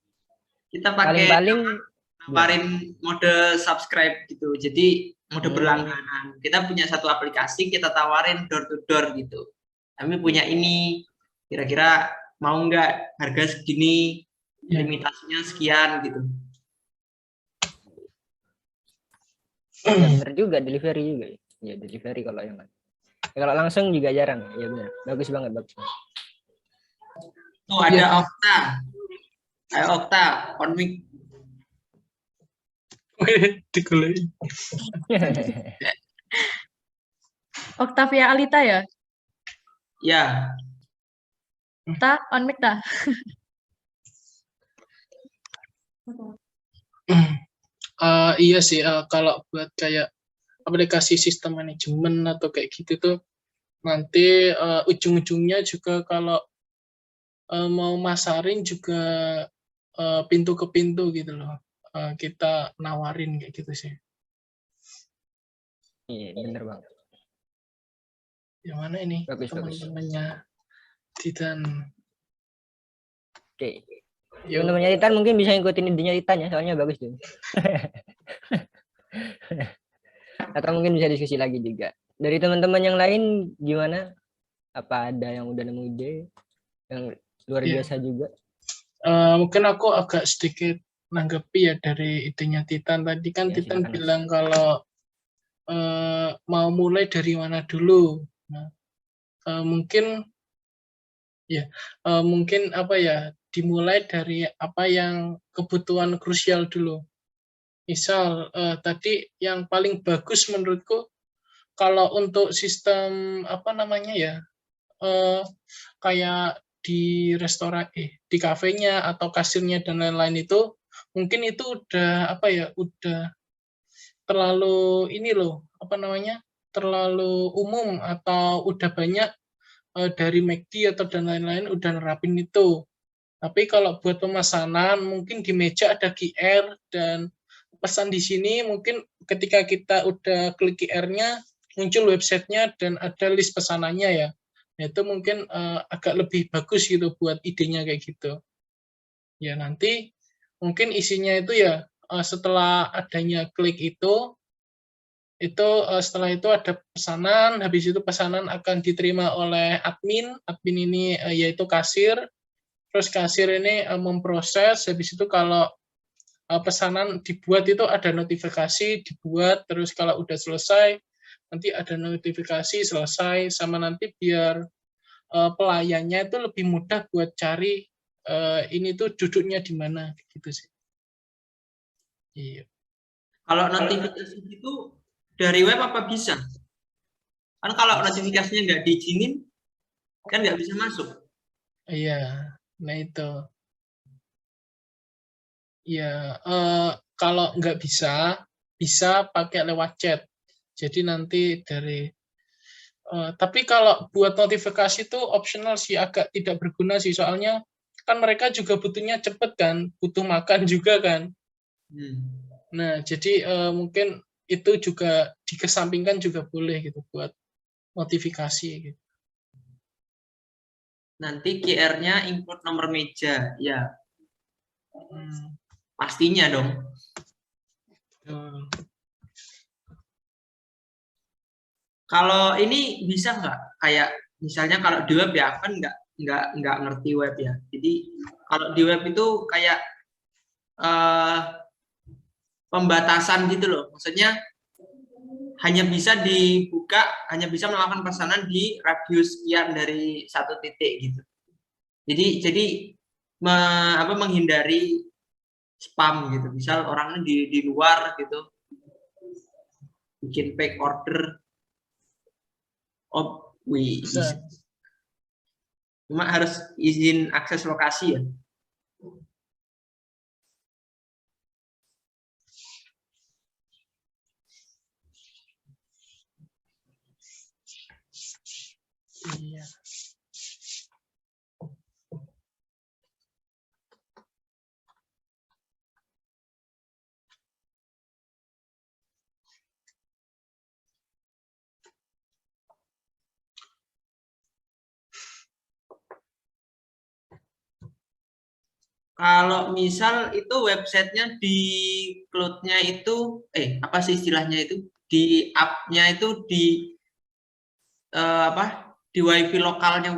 Kita pakai Paling nawarin mode subscribe gitu. Jadi mode berlangganan. Kita punya satu aplikasi, kita tawarin door to door gitu. Kami punya ini, kira-kira mau nggak harga segini, limitasinya sekian gitu. ya bener juga, delivery juga ya, delivery kalau yang kalau langsung juga jarang ya. Benar, bagus banget. Tuh ada Okta. Ayo Okta on mic. Digoleki. Octavia Alita ya? Ya, Ta, on mic ta? Iya sih, kalau buat kayak aplikasi sistem manajemen atau kayak gitu tuh nanti ujung-ujungnya juga kalau mau masarin juga pintu ke pintu gitu loh. Kita nawarin kayak gitu sih. Iya, bener banget. Yang mana ini Bagus. teman-temannya Titan? Oke. Teman-temannya Titan mungkin bisa ngikutin idenya Titan ya, soalnya bagus tuh. Atau mungkin bisa diskusi lagi juga. Dari teman-teman yang lain gimana? Apa ada yang udah nemu ide yang luar biasa juga? Mungkin aku agak sedikit nanggapi ya dari idenya Titan. Tadi kan Ya, Titan silakan, bilang kalau mau mulai dari mana dulu. Nah, mungkin apa ya, dimulai dari apa yang kebutuhan krusial dulu. Misal tadi yang paling bagus menurutku kalau untuk sistem apa namanya ya, kayak di restoran, di kafenya atau kasirnya dan lain-lain itu mungkin itu udah apa ya, udah terlalu ini loh, apa namanya, terlalu umum atau udah banyak dari McD atau dan lain-lain udah nerapin itu. Tapi kalau buat pemesanan mungkin di meja ada QR dan pesan di sini, mungkin ketika kita udah klik QR-nya muncul websitenya dan ada list pesanannya ya. Nah, itu mungkin agak lebih bagus gitu buat idenya kayak gitu. Ya nanti mungkin isinya itu ya setelah adanya klik itu setelah itu ada pesanan, habis itu pesanan akan diterima oleh admin ini yaitu kasir. Terus kasir ini memproses, habis itu kalau pesanan dibuat itu ada notifikasi dibuat, terus kalau udah selesai nanti ada notifikasi selesai, sama nanti biar pelayannya itu lebih mudah buat cari ini tuh duduknya di mana gitu sih. Iya. kalau notifikasi itu dari web apa bisa? Kan kalau notifikasinya nggak diizinin, kan nggak bisa masuk. Iya, nah itu. Ya, kalau nggak bisa pakai lewat chat. Jadi nanti dari, tapi kalau buat notifikasi itu optional sih, agak tidak berguna sih, soalnya kan mereka juga butuhnya cepet kan, butuh makan juga kan. Nah, jadi mungkin itu juga dikesampingkan juga boleh gitu buat notifikasi gitu. Nanti QR-nya include nomor meja, ya. Pastinya dong. Kalau ini bisa nggak kayak misalnya kalau di web ya kan nggak ngerti web ya. Jadi kalau di web itu kayak pembatasan gitu loh. Maksudnya hanya bisa dibuka, hanya bisa melakukan pesanan di radius sekian dari satu titik gitu. Jadi menghindari spam gitu. Misal orangnya di luar gitu, bikin fake order. Oh, Bisa. cuma harus izin akses lokasi ya. Iya. Kalau misal itu websitenya di cloud-nya itu, apa sih istilahnya itu? Di app-nya itu di wifi lokalnya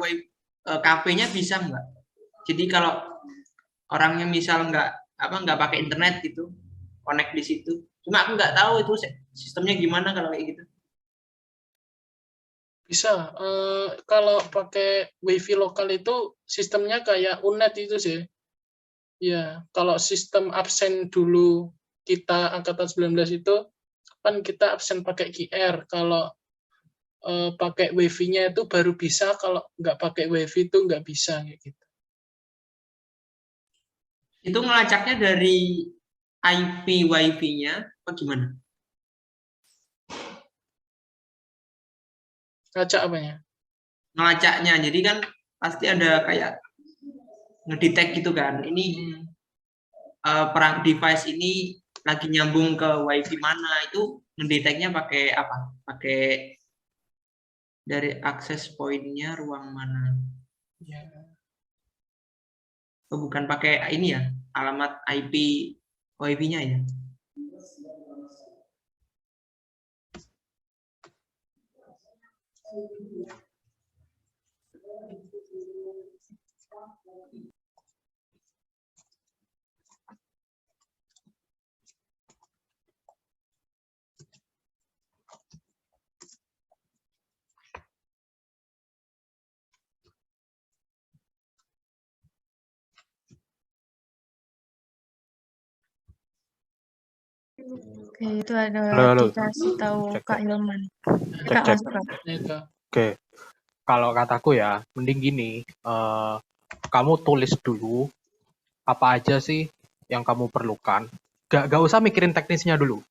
cafe-nya bisa nggak? Jadi kalau orangnya misal nggak pakai internet gitu, connect di situ. Cuma aku nggak tahu itu sistemnya gimana kalau kayak gitu. Bisa. Kalau pakai wifi lokal itu sistemnya kayak UNET itu sih. Ya, kalau sistem absen dulu kita angkatan 19 itu kan kita absen pakai QR. Kalau pakai wifi-nya itu baru bisa, kalau nggak pakai wifi itu nggak bisa kayak gitu. Itu ngelacaknya dari IP wifi-nya apa gimana? Ngacak apanya? Ngelacaknya. Jadi kan pasti ada kayak ngedetect gitu kan. Ini perang device ini lagi nyambung ke wifi mana, itu ngedeteknya pakai apa? Pakai dari akses poinnya ruang mana? Ya. Oh, bukan pakai ini ya, alamat IP wifi-nya ya. Oke, itu ada Halo. dikasih tahu Cek, Kak Hilman. Cek, Kak cek. masuk, Kak. Itu. Oke, kalau kataku ya, mending gini, kamu tulis dulu apa aja sih yang kamu perlukan. Gak usah mikirin teknisnya dulu,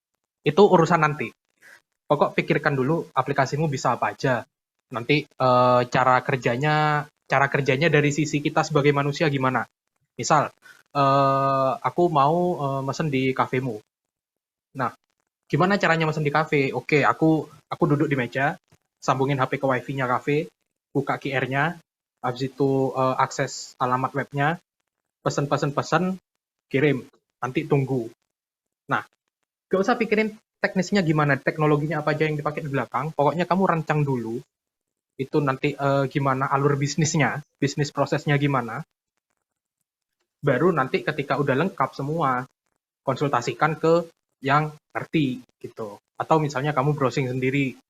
itu urusan nanti. Pokok pikirkan dulu aplikasimu bisa apa aja. Nanti cara kerjanya dari sisi kita sebagai manusia gimana. Misal, aku mau mesen di kafemu. Nah, gimana caranya mesen di kafe? Oke, aku duduk di meja, sambungin HP ke wifi-nya kafe, buka QR-nya, habis itu akses alamat webnya, pesen, kirim, nanti tunggu. Nah, gak usah pikirin teknisnya gimana, teknologinya apa aja yang dipakai di belakang, pokoknya kamu rancang dulu, itu nanti gimana alur bisnisnya, bisnis prosesnya gimana, baru nanti ketika udah lengkap semua, konsultasikan ke yang ngerti gitu. Atau misalnya kamu browsing sendiri,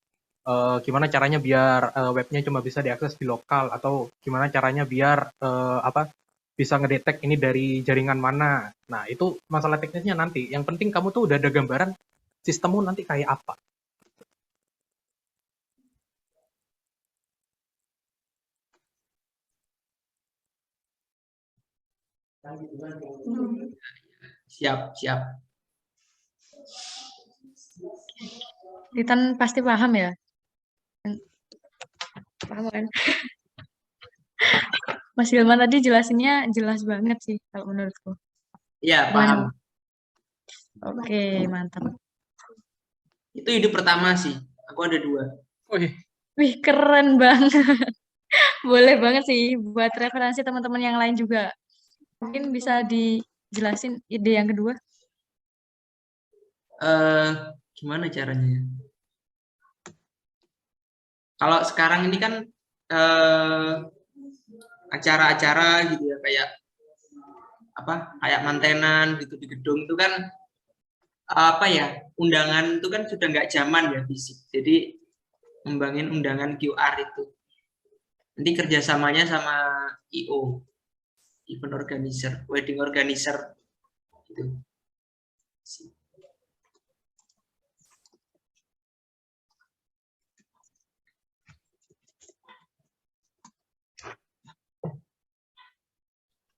gimana caranya biar webnya cuma bisa diakses di lokal, atau gimana caranya biar bisa ngedetek ini dari jaringan mana. Nah, itu masalah teknisnya nanti. Yang penting kamu tuh udah ada gambaran sistemmu nanti kayak apa. Siap. Titan pasti paham ya? Paham kan? Mas Hilman tadi jelasinnya jelas banget sih kalau menurutku. Iya, Gimana? paham. Oke, mantap. Itu ide pertama sih. Aku ada 2. Wih, keren banget. Boleh banget sih buat referensi teman-teman yang lain juga. Mungkin bisa dijelasin ide yang kedua. Gimana caranya? Kalau sekarang ini kan acara-acara gitu ya, kayak mantenan gitu di gedung itu kan undangan itu kan sudah nggak zaman ya fisik, jadi ngembangin undangan QR itu nanti kerjasamanya sama IO, event organizer, wedding organizer gitu.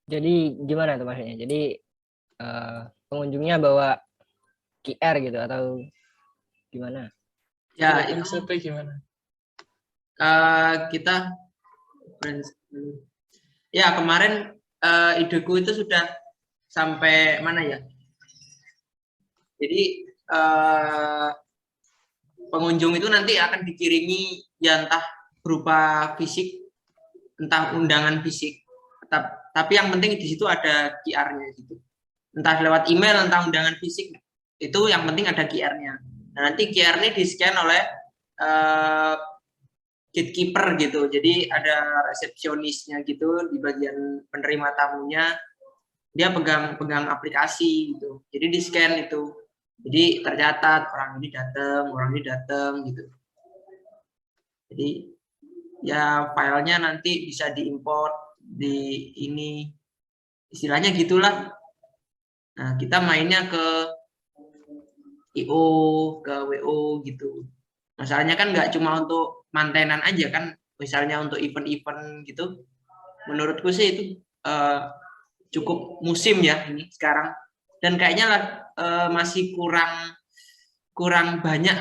Jadi gimana tuh maksudnya? Jadi pengunjungnya bawa QR gitu atau gimana? Ya Itu itu konsepnya gimana? kita ya kemarin ideku itu sudah sampai mana ya? Jadi pengunjung itu nanti akan dikirimi ya entah berupa fisik, entah undangan fisik. Tapi yang penting di situ ada QR-nya gitu. Entah lewat email, entah undangan fisik, itu yang penting ada QR-nya. Nah, nanti QR-nya di-scan oleh gatekeeper gitu. Jadi ada resepsionisnya gitu di bagian penerima tamunya. Dia pegang aplikasi gitu. Jadi di-scan itu. Jadi tercatat orang ini datang gitu. Jadi ya filenya nanti bisa diimport di ini, istilahnya gitulah. Nah, kita mainnya ke IO, ke WO gitu. Masalahnya kan nggak cuma untuk mantenan aja kan, misalnya untuk event-event gitu. Menurutku sih itu cukup musim ya ini sekarang. Dan kayaknya masih kurang banyak,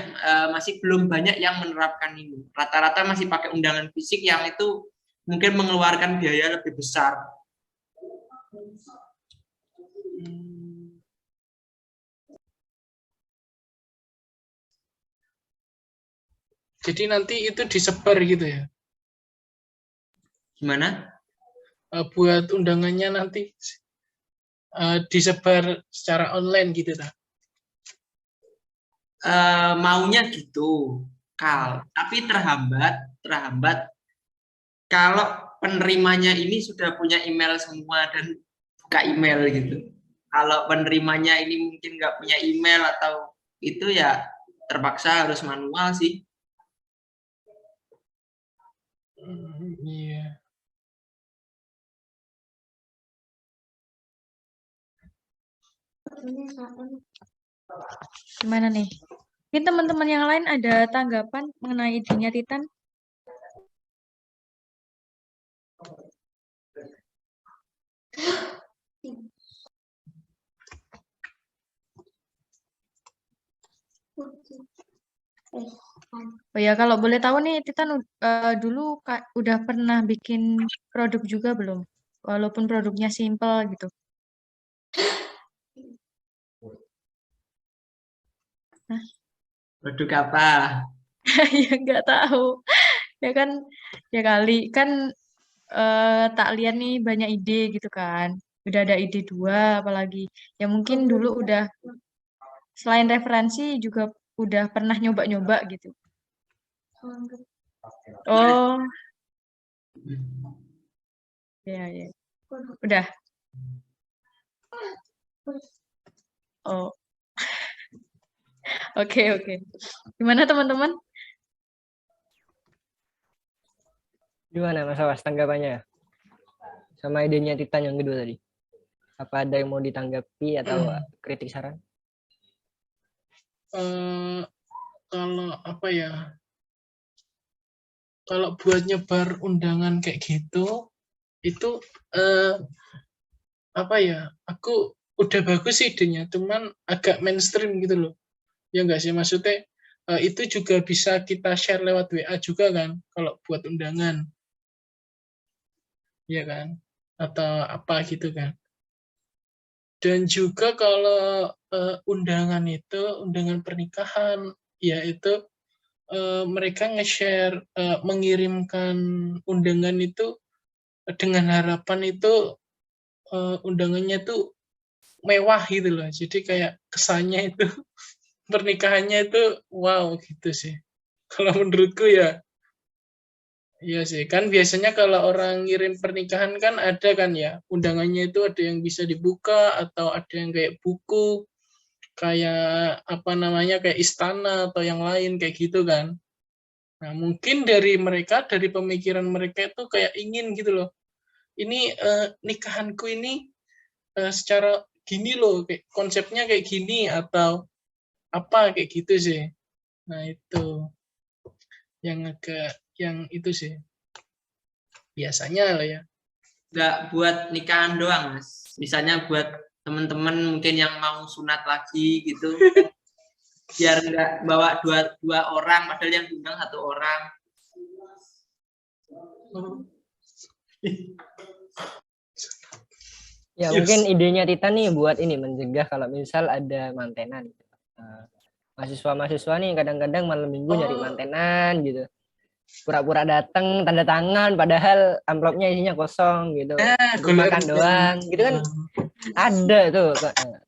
masih belum banyak yang menerapkan ini. Rata-rata masih pakai undangan fisik yang itu mungkin mengeluarkan biaya lebih besar. Jadi nanti itu disebar gitu ya? Gimana? Buat undangannya nanti disebar secara online gitu tak? Maunya gitu, tapi terhambat kalau penerimanya ini sudah punya email semua dan buka email gitu. Kalau penerimanya ini mungkin nggak punya email atau itu ya terpaksa harus manual sih. Iya. Gimana nih? Mungkin teman-teman yang lain ada tanggapan mengenai idenya Titan? Oh ya, kalau boleh tahu nih, Titan dulu udah pernah bikin produk juga belum? Walaupun produknya simple gitu. Nah, Produk apa? ya nggak tahu. Ya kan, ya kali kan tak lihat nih banyak ide gitu kan. Udah ada ide 2 apalagi. Ya mungkin dulu udah selain referensi juga udah pernah nyoba-nyoba gitu. Oh, ya ya. Udah. Oh, oke oke. Gimana teman-teman? Gimana Mas Awas tanggapannya sama idenya Titan yang kedua tadi? Apa ada yang mau ditanggapi atau kritik saran? Kalau apa ya? Kalau buat nyebar undangan kayak gitu, itu apa ya? Aku udah bagus sih idenya, cuman agak mainstream gitu loh. Ya enggak sih, maksudnya itu juga bisa kita share lewat WA juga kan, kalau buat undangan. Iya kan? Atau apa gitu kan. Dan juga kalau undangan itu, undangan pernikahan, ya itu mereka nge-share, mengirimkan undangan itu dengan harapan itu undangannya tuh mewah gitu loh. Jadi kayak kesannya itu pernikahannya itu wow gitu sih. Kalau menurutku ya Iya sih, kan biasanya kalau orang ngirim pernikahan kan ada kan ya, undangannya itu ada yang bisa dibuka atau ada yang kayak buku, kayak apa namanya, kayak istana atau yang lain kayak gitu kan. Nah, mungkin dari mereka, dari pemikiran mereka itu kayak ingin gitu loh. Ini nikahanku ini secara gini loh, kayak konsepnya kayak gini atau apa kayak gitu sih. Nah, itu yang agak yang itu sih. Biasanya lah ya. Nggak buat nikahan doang, Mas. Misalnya buat teman-teman mungkin yang mau sunat lagi gitu. Biar nggak bawa dua orang, padahal yang diundang 1 orang. Ya, Yes. mungkin idenya Titan nih buat ini mencegah kalau misal ada mantenan. Mahasiswa-mahasiswa nih kadang-kadang malam minggu nyari mantenan gitu. Pura-pura datang, tanda tangan, padahal amplopnya isinya kosong gitu. Untuk makan doang, gitu kan ada tuh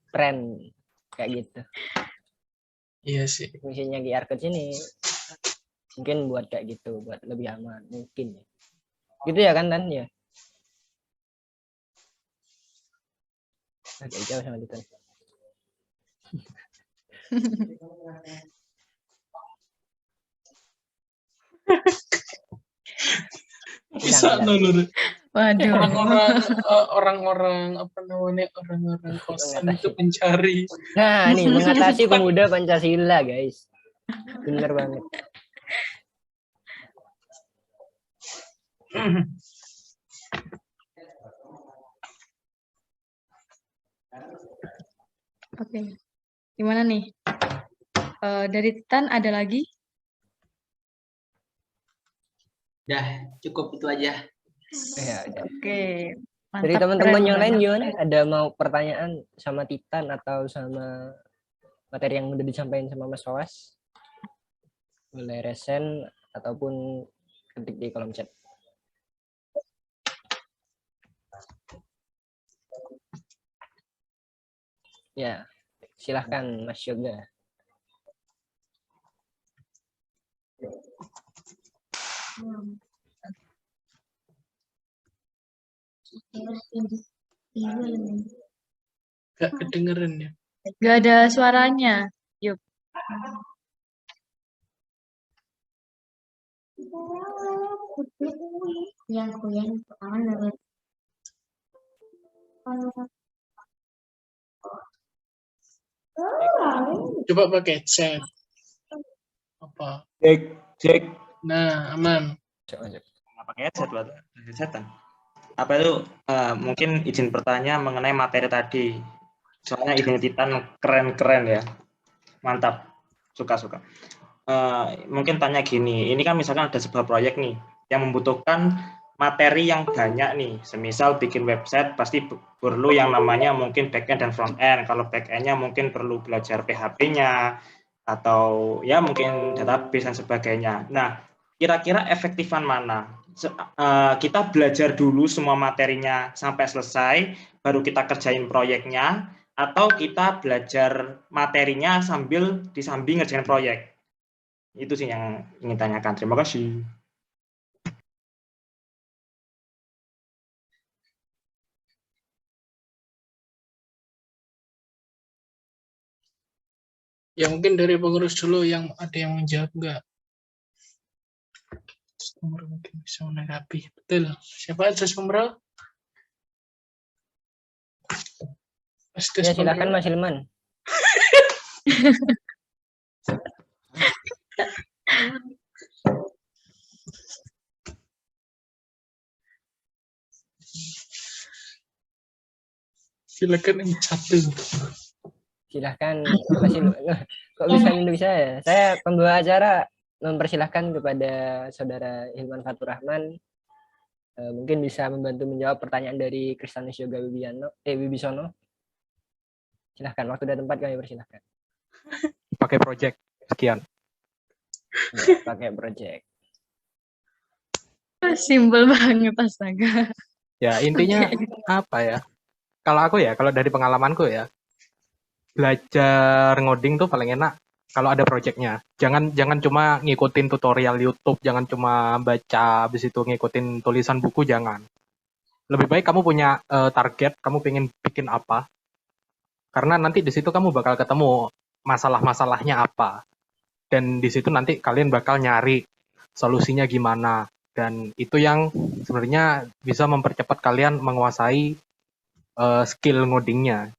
tren kayak gitu. Iya sih. Fungsinya QR code sini mungkin buat kayak gitu, buat lebih aman mungkin. Gitu ya kan Tan ya? Agak jauh sama Titan. Bisa nulur. Waduh. Orang-orang apa namanya, orang-orang kosan itu mencari. Nah, nih mengatasi pemuda Pancasila, guys. Bener banget. Oke. Gimana nih? Dari Titan ada lagi? Udah, cukup itu aja. Ya, Oke. Mantap, dari teman-teman keren yang lain banget. gimana? Ada mau pertanyaan sama Titan atau sama materi yang udah disampaikan sama Mas Wawas? Boleh resen ataupun ketik di kolom chat. Ya, silahkan Mas Yoga. Gak kedengeran ya. Gak ada suaranya. Yuk. Coba pakai chat. Apa? Cek. Nah, aman. Nggak pakai headset buat headsetan. Apa itu mungkin izin bertanya mengenai materi tadi. Soalnya idenya Titan keren-keren ya. Mantap. Suka-suka. Mungkin tanya gini, ini kan misalkan ada sebuah proyek nih yang membutuhkan materi yang banyak nih. Semisal bikin website pasti perlu yang namanya mungkin backend dan frontend. Kalau backendnya mungkin perlu belajar PHP-nya atau ya mungkin database dan sebagainya. Nah, kira-kira efektifan mana? Kita belajar dulu semua materinya sampai selesai, baru kita kerjain proyeknya, atau kita belajar materinya sambil disambi ngerjain proyek. Itu sih yang ingin tanyakan. Terima kasih. Ya mungkin dari pengurus dulu yang ada yang menjawab enggak? Nomor mungkin bisa menanggapi. Betul. Siapa aja Pemerau? Ya, silakan Mas Hilman. Silakan yang satu. Silahkan Mas Hilman. Kok bisa nunduk saya? Saya pembawa acara mempersilahkan kepada Saudara Hilman Fatur Rahman. Mungkin bisa membantu menjawab pertanyaan dari Kristanus Yoga Wibisono. Silahkan, waktu dan tempat kami persilahkan. Pakai project. Sekian. Ya, pakai project. Simpel banget, astaga. Ya, intinya apa ya? Kalau aku ya, kalau dari pengalamanku ya, belajar ngoding tuh paling enak kalau ada projectnya. Jangan cuma ngikutin tutorial YouTube, jangan cuma baca habis itu ngikutin tulisan buku, jangan. Lebih baik kamu punya target, kamu pengen bikin apa. Karena nanti di situ kamu bakal ketemu masalah-masalahnya apa. Dan di situ nanti kalian bakal nyari solusinya gimana. Dan itu yang sebenarnya bisa mempercepat kalian menguasai skill ngodingnya.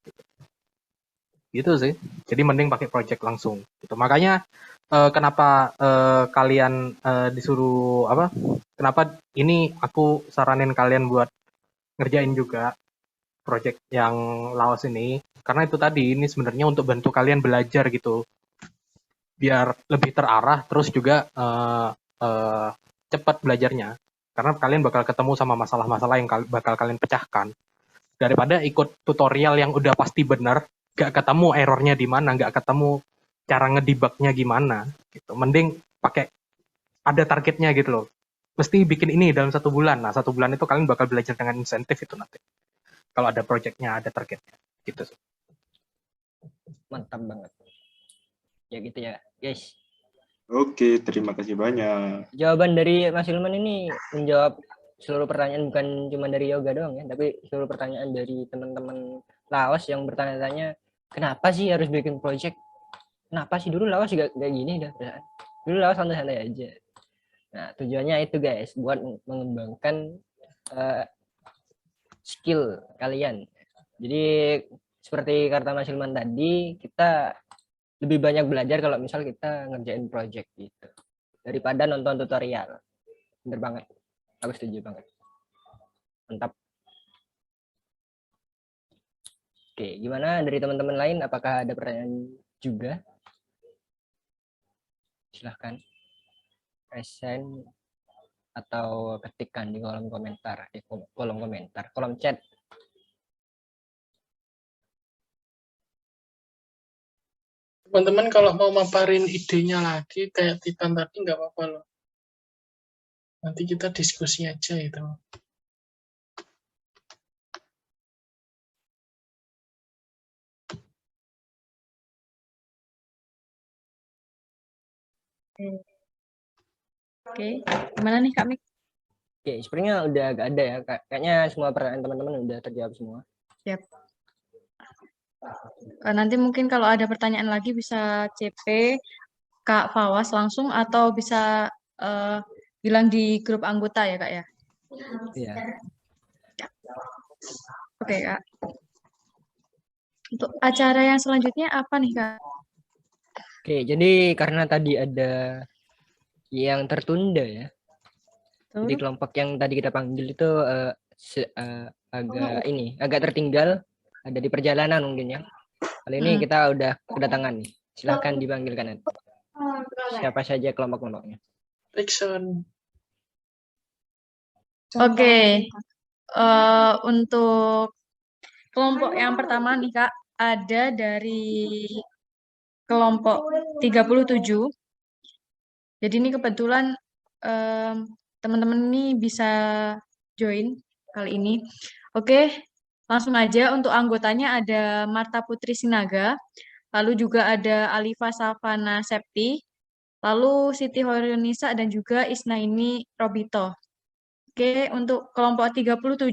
Gitu sih. Jadi mending pakai project langsung. Gitu. Makanya kenapa kalian disuruh apa? Kenapa ini aku saranin kalian buat ngerjain juga project yang Laos ini? Karena itu tadi ini sebenarnya untuk bantu kalian belajar gitu, biar lebih terarah, terus juga cepat belajarnya. Karena kalian bakal ketemu sama masalah-masalah yang bakal kalian pecahkan. Daripada ikut tutorial yang udah pasti benar, gak ketemu errornya di mana, gak ketemu cara ngedebugnya gimana, gitu. Mending pakai ada targetnya gitu loh. Mesti bikin ini dalam 1 bulan. Nah, 1 bulan itu kalian bakal belajar dengan insentif itu nanti. Kalau ada projectnya, ada targetnya, gitu sih. Mantap banget. Ya gitu ya, guys. Oke, terima kasih banyak. Jawaban dari Mas Hilman ini menjawab seluruh pertanyaan, bukan cuma dari Yoga doang ya, tapi seluruh pertanyaan dari teman-teman Laos yang bertanya-tanya, kenapa sih harus bikin project? Kenapa sih dulu Laos gak gini dah perasaan? Dulu Laos santai-santai aja. Nah, tujuannya itu guys, buat mengembangkan skill kalian. Jadi seperti kata Mas Hilman tadi, kita lebih banyak belajar kalau misal kita ngerjain project gitu daripada nonton tutorial. Bener banget, aku setuju banget. Mantap. Oke, gimana dari teman-teman lain? Apakah ada pertanyaan juga? Silahkan present atau ketikkan di kolom komentar, kolom chat. Teman-teman kalau mau maparin idenya lagi kayak Titan tadi nggak apa-apa loh. Nanti kita diskusi aja itu. Oke, gimana nih Kak Mik? Oke, sebenarnya udah agak ada ya. Kayaknya semua pertanyaan teman-teman udah terjawab semua. Siap. Nanti mungkin kalau ada pertanyaan lagi bisa CP Kak Fawas langsung atau bisa bilang di grup anggota ya Kak ya. Iya. Oke Kak. Untuk acara yang selanjutnya apa nih Kak? Oke, jadi karena tadi ada yang tertunda ya. Jadi kelompok yang tadi kita panggil itu agak tertinggal, ada di perjalanan mungkin ya. Kali ini kita udah kedatangan nih. Silahkan dipanggilkan. Siapa saja kelompok-kelompoknya? Rickson. Oke. Untuk kelompok yang pertama nih Kak, ada dari kelompok 37. Jadi ini kebetulan teman-teman ini bisa join kali ini. Oke, langsung aja untuk anggotanya ada Marta Putri Sinaga, lalu juga ada Alifa Savana Septi, lalu Siti Hoirunisa dan juga Isnaini Robito. Oke, untuk kelompok 37,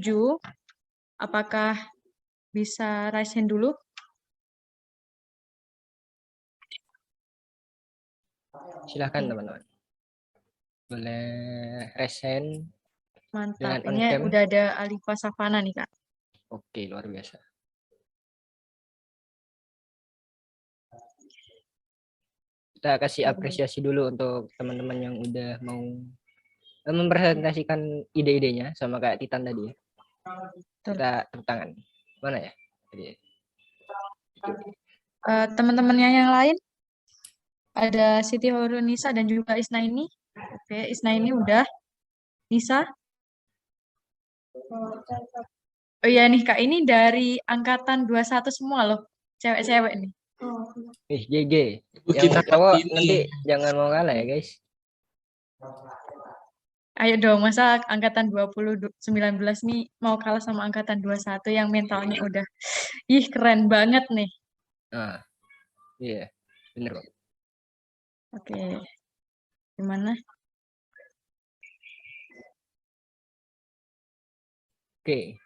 apakah bisa raise hand dulu? Silahkan teman-teman. Boleh resen. Mantap, ini udah ada Alifa Savana nih Kak. Oke, luar biasa. Kita kasih apresiasi dulu untuk teman-teman yang udah mau mempresentasikan ide-idenya sama kayak Titan tadi ya. Kita tepuk tangan. Mana ya? Teman-temannya yang lain ada Siti Hoirunisa dan juga Isnaini. Oke, Isnaini udah. Nisa. Oh iya nih Kak, ini dari angkatan 21 semua loh. Cewek-cewek nih. GG. Yang Kita cowok ini. nanti jangan mau kalah ya guys. Ayo dong, masa angkatan 2019 nih mau kalah sama angkatan 21 yang mentalnya udah keren banget nih. Nah, iya, bener kok. Oke. Gimana? Oke.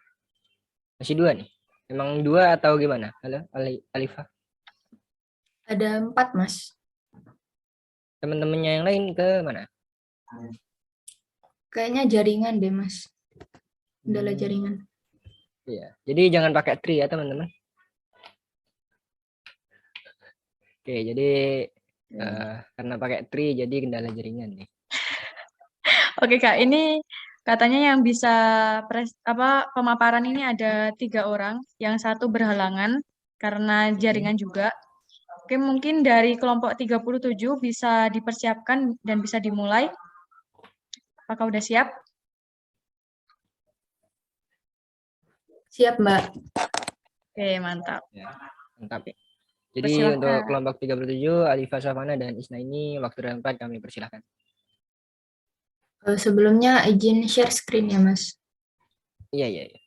Masih 2 nih. Emang 2 atau gimana? Halo, Alifa. Ada 4, Mas. Teman-temannya yang lain ke mana? Kayaknya jaringan deh, Mas. Kendala jaringan. Iya. Jadi jangan pakai tri ya, teman-teman. Oke, jadi karena pakai tri jadi kendala jaringan nih. Oke Kak, ini katanya yang bisa pemaparan ini ada 3 orang, yang satu berhalangan karena jaringan juga. Oke, mungkin dari kelompok 37 bisa dipersiapkan dan bisa dimulai. Apakah udah siap? Siap, Mbak. Oke, mantap. Ya, mantap. Jadi Persilahkan. untuk kelompok 37, Alifa Savana dan Isna ini waktu dan tempat kami persilahkan. Sebelumnya izin share screen ya, Mas. Iya, iya, iya.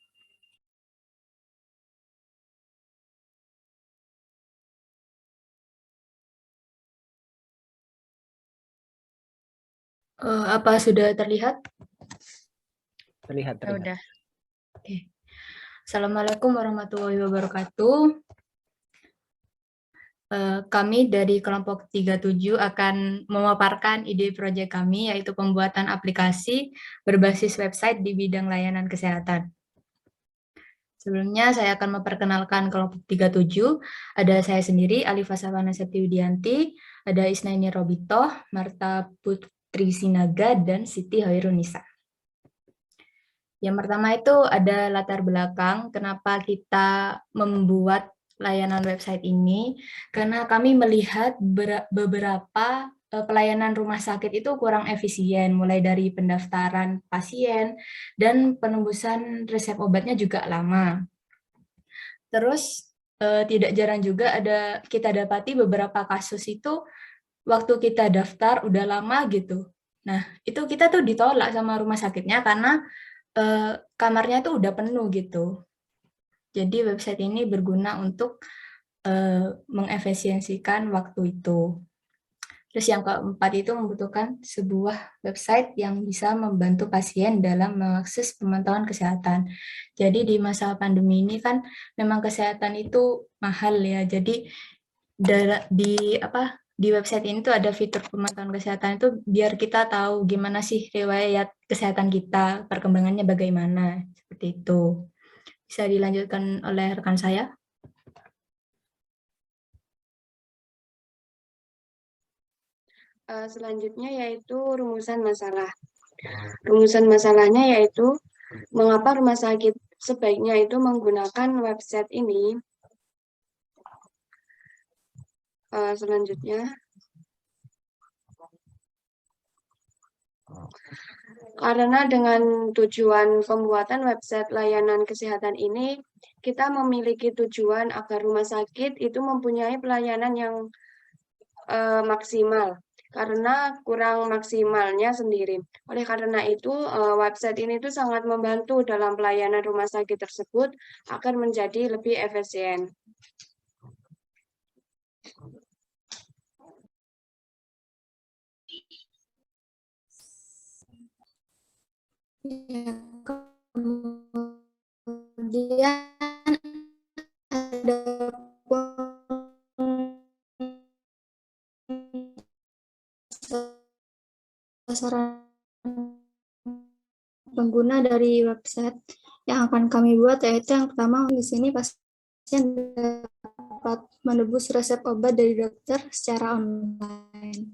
Apa sudah terlihat? Terlihat, Ya terlihat. udah. Oke. Assalamualaikum warahmatullahi wabarakatuh. Kami dari kelompok 37 akan memaparkan ide proyek kami, yaitu pembuatan aplikasi berbasis website di bidang layanan kesehatan. Sebelumnya saya akan memperkenalkan kelompok 37. Ada saya sendiri, Alifa Savana Septiudianti, ada Isnaini Robito, Marta Putri Sinaga, dan Siti Hoirunisa. Yang pertama itu ada latar belakang kenapa kita membuat layanan website ini, karena kami melihat beberapa pelayanan rumah sakit itu kurang efisien, mulai dari pendaftaran pasien dan penembusan resep obatnya juga lama. Terus tidak jarang juga kita dapati beberapa kasus itu waktu kita daftar udah lama gitu. Nah, itu kita tuh ditolak sama rumah sakitnya karena kamarnya tuh udah penuh gitu. Jadi website ini berguna untuk mengefisiensikan waktu itu. Terus yang keempat itu membutuhkan sebuah website yang bisa membantu pasien dalam mengakses pemantauan kesehatan. Jadi di masa pandemi ini kan memang kesehatan itu mahal ya. Jadi di website ini tuh ada fitur pemantauan kesehatan itu biar kita tahu gimana sih riwayat kesehatan kita, perkembangannya bagaimana, seperti itu. Bisa dilanjutkan oleh rekan saya. Selanjutnya yaitu rumusan masalah. Rumusan masalahnya yaitu mengapa rumah sakit sebaiknya itu menggunakan website ini. Selanjutnya, karena dengan tujuan pembuatan website layanan kesehatan ini, kita memiliki tujuan agar rumah sakit itu mempunyai pelayanan yang maksimal, karena kurang maksimalnya sendiri. Oleh karena itu, website ini tuh sangat membantu dalam pelayanan rumah sakit tersebut agar menjadi lebih efisien. Kemudian ada sasaran pengguna dari website yang akan kami buat, yaitu yang pertama di sini pasien dapat menebus resep obat dari dokter secara online.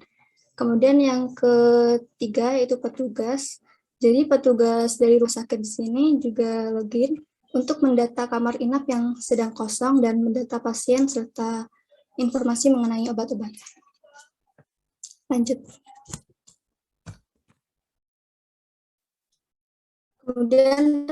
Kemudian yang ketiga yaitu petugas. Jadi petugas dari rumah sakit di sini juga login untuk mendata kamar inap yang sedang kosong dan mendata pasien serta informasi mengenai obat-obatan. Lanjut. Kemudian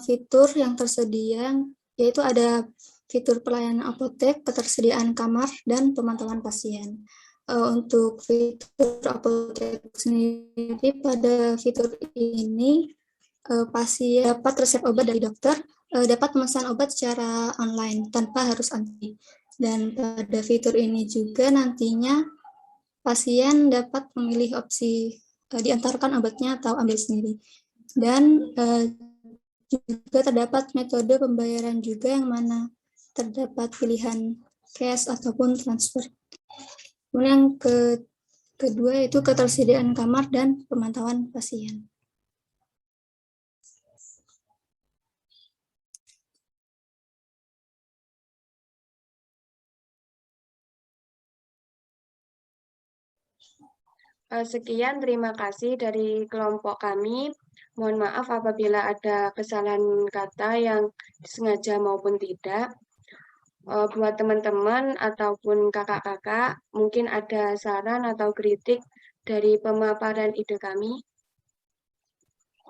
fitur yang tersedia, yaitu ada fitur pelayanan apotek, ketersediaan kamar, dan pemantauan pasien. Untuk fitur apotek sendiri, pada fitur ini pasien dapat resep obat dari dokter, dapat memesan obat secara online tanpa harus antri. Dan pada fitur ini juga nantinya pasien dapat memilih opsi diantarkan obatnya atau ambil sendiri. Dan juga terdapat metode pembayaran juga yang mana terdapat pilihan cash ataupun transfer. Kemudian yang kedua itu ketersediaan kamar dan pemantauan pasien. Sekian, terima kasih dari kelompok kami. Mohon maaf apabila ada kesalahan kata yang sengaja maupun tidak. Buat teman-teman ataupun kakak-kakak, mungkin ada saran atau kritik dari pemaparan ide kami.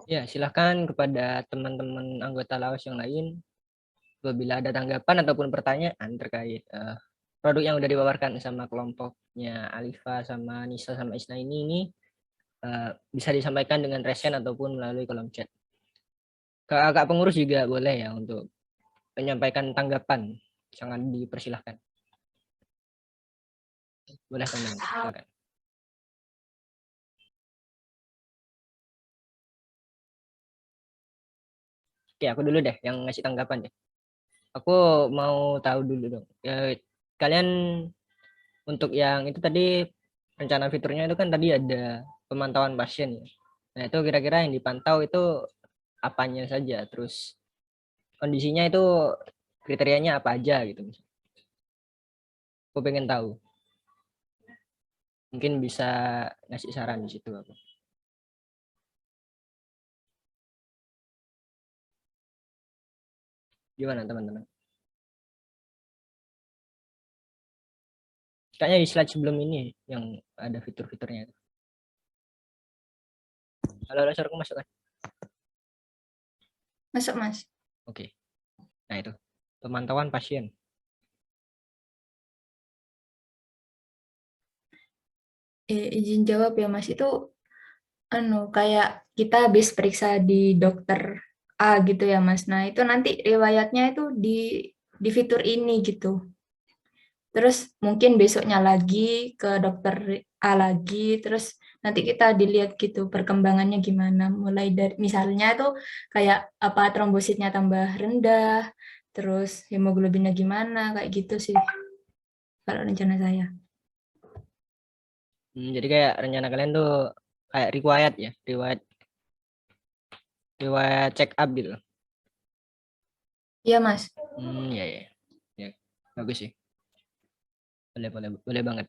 Ya, silahkan kepada teman-teman anggota Laos yang lain. Apabila ada tanggapan ataupun pertanyaan terkait produk yang udah dipaparkan sama kelompoknya Alifa sama Nisa sama Isna ini bisa disampaikan dengan resen ataupun melalui kolom chat. Kakak pengurus juga boleh ya untuk menyampaikan tanggapan, sangat dipersilahkan. Boleh teman-teman, silakan. Oke, aku dulu deh yang ngasih tanggapan deh. Aku mau tahu dulu dong. Kalian untuk yang itu tadi rencana fiturnya itu kan tadi ada pemantauan pasien ya. Nah, itu kira-kira yang dipantau itu apanya saja, terus kondisinya itu kriterianya apa aja gitu. Aku pengen tahu. Mungkin bisa ngasih saran di situ aku. Gimana teman-teman? Kayaknya di slide sebelum ini yang ada fitur-fiturnya. Halo, suaraku masuk kan? Masuk, Mas. Oke. Nah, itu pemantauan pasien. Izin jawab ya, Mas. Itu kayak kita habis periksa di dokter A gitu ya, Mas. Nah, itu nanti riwayatnya itu di fitur ini gitu. Terus mungkin besoknya lagi ke dokter A lagi, terus nanti kita dilihat gitu perkembangannya gimana. Mulai dari misalnya tuh kayak apa trombositnya tambah rendah, terus hemoglobinnya gimana, kayak gitu sih. Kalau rencana saya. Jadi kayak rencana kalian tuh kayak riwayat ya, riwayat check up gitu. Iya, Mas. Ya, ya. Ya, bagus sih. Boleh banget.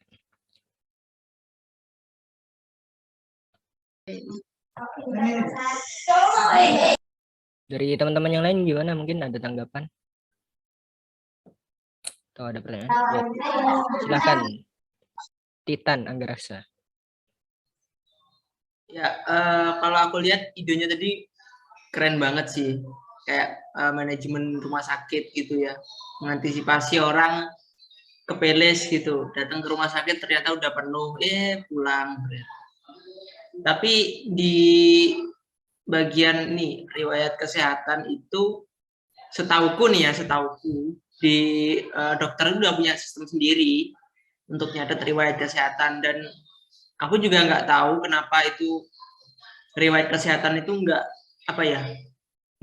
Dari teman-teman yang lain gimana? Mungkin ada tanggapan? Atau ada pertanyaan? Ya, silakan. Titan Anggaraksa. Ya, kalau aku lihat idenya tadi keren banget sih. Kayak manajemen rumah sakit gitu ya. Mengantisipasi orang kepeles gitu. Datang ke rumah sakit ternyata udah penuh, pulang. Tapi di bagian nih riwayat kesehatan itu setauku di dokter udah punya sistem sendiri untuk nyatet riwayat kesehatan, dan aku juga nggak tahu kenapa itu riwayat kesehatan itu nggak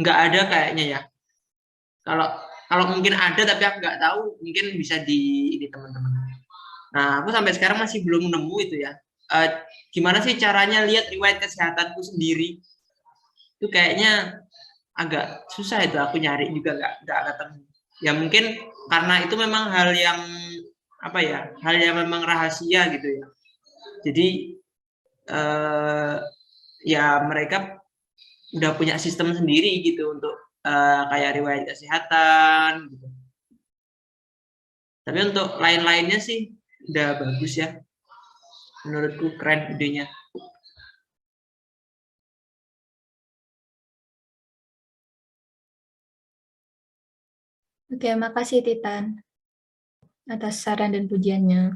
ada kayaknya ya. Kalau mungkin ada tapi aku nggak tahu, mungkin bisa di teman-teman. Nah, aku sampai sekarang masih belum nemu itu ya. Gimana sih caranya lihat riwayat kesehatanku sendiri? Itu kayaknya agak susah itu, aku nyari juga nggak ketemu. Ya mungkin karena itu memang hal yang memang rahasia gitu ya. Jadi ya mereka udah punya sistem sendiri gitu untuk kayak riwayat kesehatan gitu. Tapi untuk lain-lainnya sih udah bagus ya. Menurutku keren idenya. Oke, makasih Titan atas saran dan pujiannya.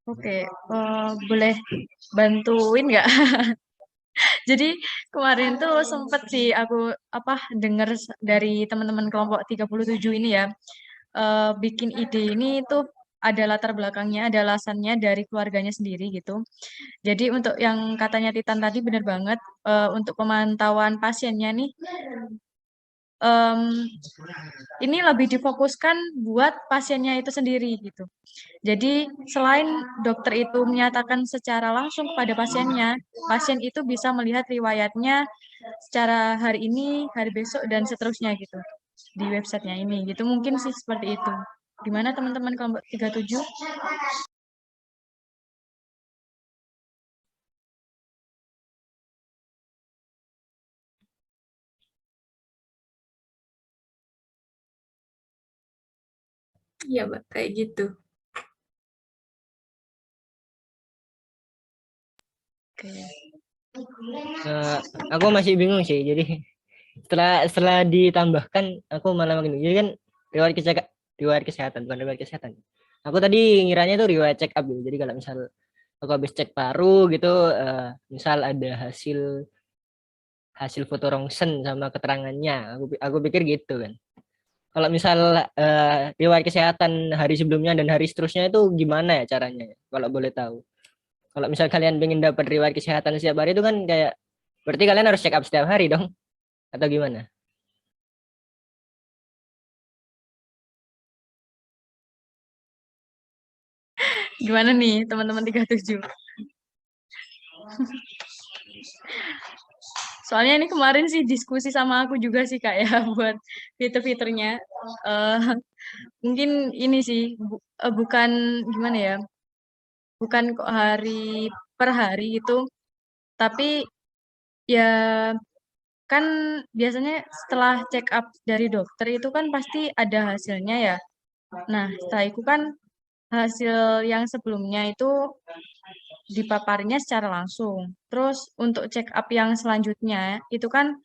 Oke, boleh bantuin nggak? Jadi kemarin tuh sempet sih aku dengar dari teman-teman kelompok 37 ini ya, bikin ide ini tuh ada latar belakangnya, ada alasannya dari keluarganya sendiri gitu. Jadi untuk yang katanya Titan tadi benar banget, untuk pemantauan pasiennya nih, ini lebih difokuskan buat pasiennya itu sendiri gitu. Jadi selain dokter itu menyatakan secara langsung kepada pasiennya, pasien itu bisa melihat riwayatnya secara hari ini, hari besok, dan seterusnya gitu di websitenya ini. Gitu mungkin sih seperti itu. Gimana teman-teman kelompok 37? Iya, Mbak, kayak gitu. Oke. Aku masih bingung sih. Jadi setelah ditambahkan aku malah makin jadi kan riwayat kesehatan bukan riwayat kesehatan. Aku tadi ngiranya itu riwayat check up gitu. Jadi kalau misal aku habis cek paru gitu, misal ada hasil foto rongsen sama keterangannya, aku pikir gitu kan. Kalau misal riwayat kesehatan hari sebelumnya dan hari seterusnya itu gimana ya caranya ya? Kalau boleh tahu. Kalau misal kalian pengen dapat riwayat kesehatan setiap hari itu kan kayak berarti kalian harus check up setiap hari dong atau gimana? Gimana nih teman-teman 37? Soalnya ini kemarin sih diskusi sama aku juga sih Kak ya buat fitur-fiturnya. Mungkin ini sih bukan gimana ya? Bukan kok hari per hari itu, tapi ya kan biasanya setelah check up dari dokter itu kan pasti ada hasilnya ya. Nah, setelah itu kan hasil yang sebelumnya itu dipaparinya secara langsung. Terus untuk check up yang selanjutnya itu kan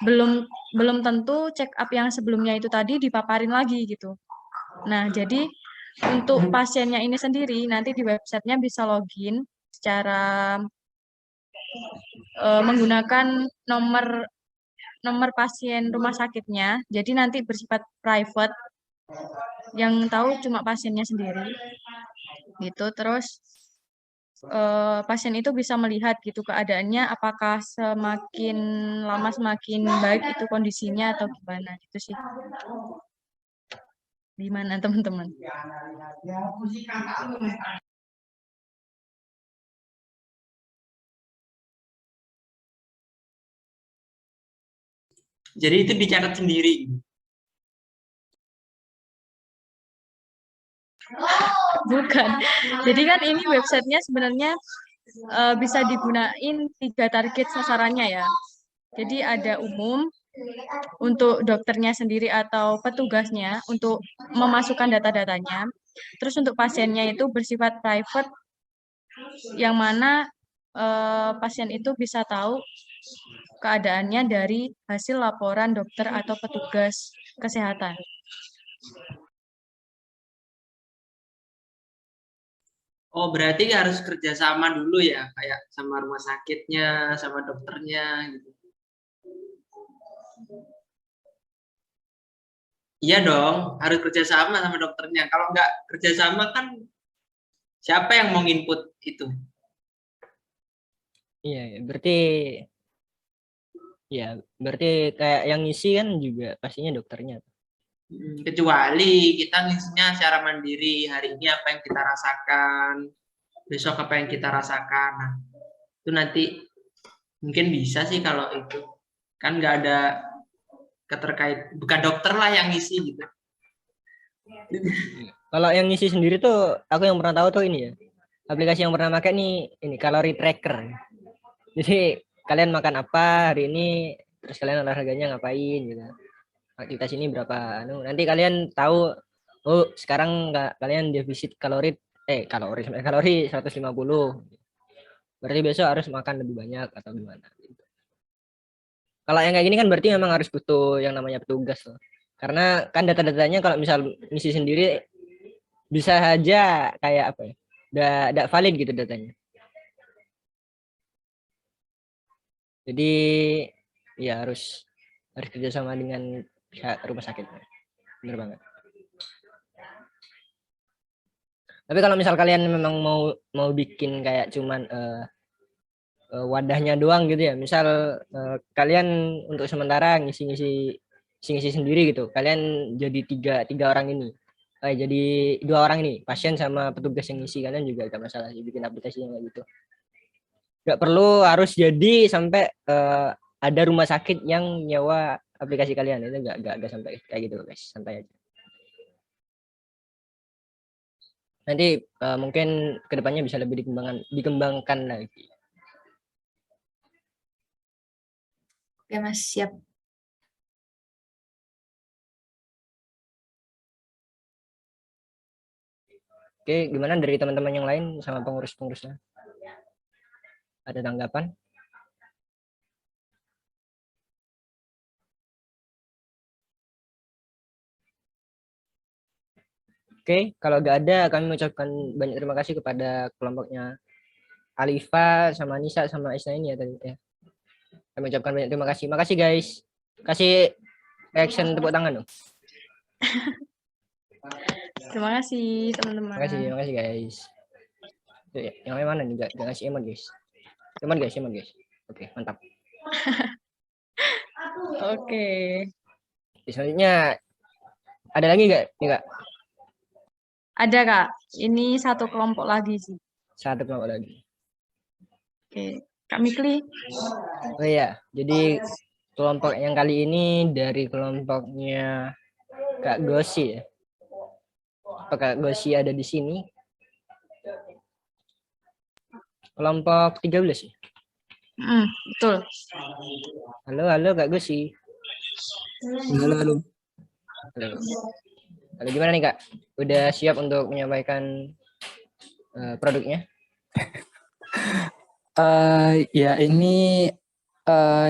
belum belum tentu check up yang sebelumnya itu tadi dipaparin lagi gitu. Nah, jadi untuk pasiennya ini sendiri nanti di websitenya bisa login secara menggunakan nomor pasien rumah sakitnya. Jadi nanti bersifat private, yang tahu cuma pasiennya sendiri. Gitu. Terus pasien itu bisa melihat gitu keadaannya apakah semakin lama semakin baik itu kondisinya atau gimana gitu sih. Gimana teman-teman? Jadi itu dicatat sendiri. Bukan. Jadi kan ini websitenya sebenarnya bisa digunain 3 target sasarannya ya. Jadi ada umum untuk dokternya sendiri atau petugasnya untuk memasukkan data-datanya. Terus untuk pasiennya itu bersifat private, yang mana pasien itu bisa tahu keadaannya dari hasil laporan dokter atau petugas kesehatan. Oh, berarti harus kerjasama dulu ya, kayak sama rumah sakitnya, sama dokternya gitu. Iya dong, harus kerjasama sama dokternya. Kalau nggak kerjasama kan siapa yang mau input itu? Iya, berarti kayak yang ngisi kan juga pastinya dokternya. Kecuali kita ngisinya secara mandiri, hari ini apa yang kita rasakan, besok apa yang kita rasakan. Nah, itu nanti mungkin bisa sih kalau itu. Kan nggak ada keterkait, bukan dokter lah yang ngisi gitu. Kalau yang ngisi sendiri tuh, aku yang pernah tahu tuh ini ya, aplikasi yang pernah pakai nih, ini kalori tracker. Jadi kalian makan apa hari ini, terus kalian olahraganya ngapain gitu. Aktivitas ini berapa, nanti kalian tahu, oh sekarang kalian defisit kalori 150, berarti besok harus makan lebih banyak atau gimana gitu. Kalau yang kayak gini kan berarti memang harus butuh yang namanya petugas loh. Karena kan data-datanya kalau misal misi sendiri bisa aja kayak apa ya, tidak valid gitu datanya. Jadi ya harus kerjasama dengan pihak rumah sakit. Bener banget. Tapi kalau misal kalian memang mau bikin kayak cuman wadahnya doang gitu ya, misal kalian untuk sementara ngisi sendiri gitu, kalian jadi tiga orang ini, jadi 2 orang ini, pasien sama petugas yang ngisi, kalian juga gak masalah sih bikin aplikasinya kayak gitu. Gak perlu harus jadi sampai ada rumah sakit yang nyewa aplikasi kalian, itu gak sampai kayak gitu guys, santai aja. Nanti mungkin kedepannya bisa lebih dikembangkan lagi. Oke Mas, siap. Oke, gimana dari teman-teman yang lain sama pengurus-pengurusnya? Ada tanggapan? Oke, kalau nggak ada, kami mengucapkan banyak terima kasih kepada kelompoknya Alifa, sama Nisa, sama Isna ini ya tadi ya. Kami ucapkan banyak terima kasih. Makasih guys. Kasih reaction tepuk tangan dong. Terima kasih teman-teman. Terima kasih guys. Yang lain mana nih? Gak ngasih emot guys. Emot guys. Oke, mantap. Oke. Selanjutnya ada lagi nggak? Nggak. Ada Kak. Ini satu kelompok lagi sih. Satu kelompok lagi. Oke, Kak Mikli. Oh iya, jadi kelompok yang kali ini dari kelompoknya Kak Gosi ya. Apa Kak Gosi ada di sini? Kelompok 13 ya? Betul. Halo Kak Gosi. Halo. Halo, gimana nih Kak? Udah siap untuk menyampaikan produknya? Ya ini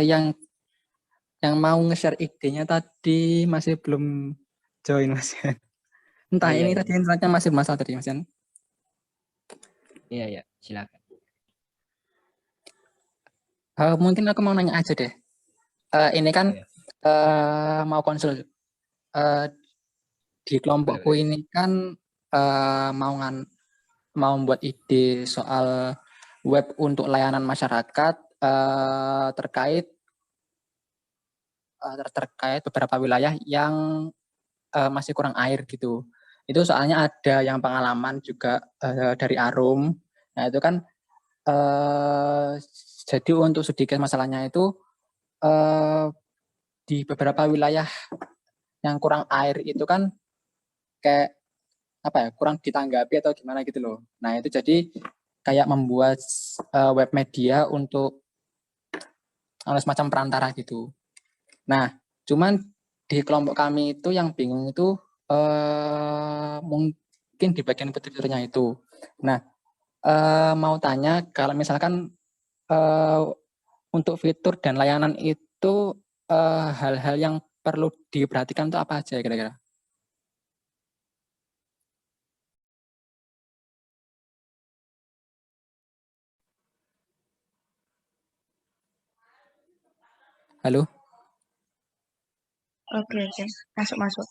yang mau nge-share idenya tadi masih belum join Mas. Entah ini tadi internetnya masih masalah tadi Mas. Iya, silakan. Mungkin aku mau nanya aja deh. Ini kan mau konsul di kelompokku ini kan mau membuat ide soal web untuk layanan masyarakat terkait beberapa wilayah yang masih kurang air gitu. Itu soalnya ada yang pengalaman juga dari Arum. Nah itu kan jadi untuk sedikit masalahnya itu di beberapa wilayah yang kurang air itu kan kayak kurang ditanggapi atau gimana gitu loh. Nah itu jadi kayak membuat web media untuk semacam perantara gitu. Nah cuman di kelompok kami itu yang bingung itu mungkin di bagian fiturnya itu. Nah mau tanya kalau misalkan untuk fitur dan layanan itu hal-hal yang perlu diperhatikan itu apa aja kira-kira? Halo? Oke. Masuk.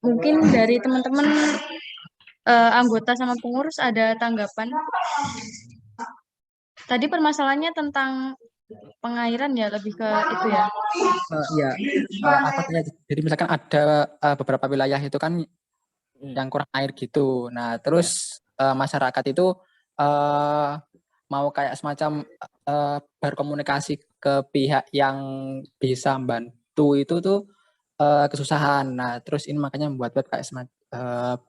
Mungkin dari teman-teman anggota sama pengurus ada tanggapan? Tadi permasalahannya tentang pengairan ya, lebih ke itu ya? Jadi misalkan ada beberapa wilayah itu kan yang kurang air gitu. Nah terus masyarakat itu mau kayak semacam berkomunikasi ke pihak yang bisa membantu itu tuh kesusahan. Nah terus ini makanya membuat web kayak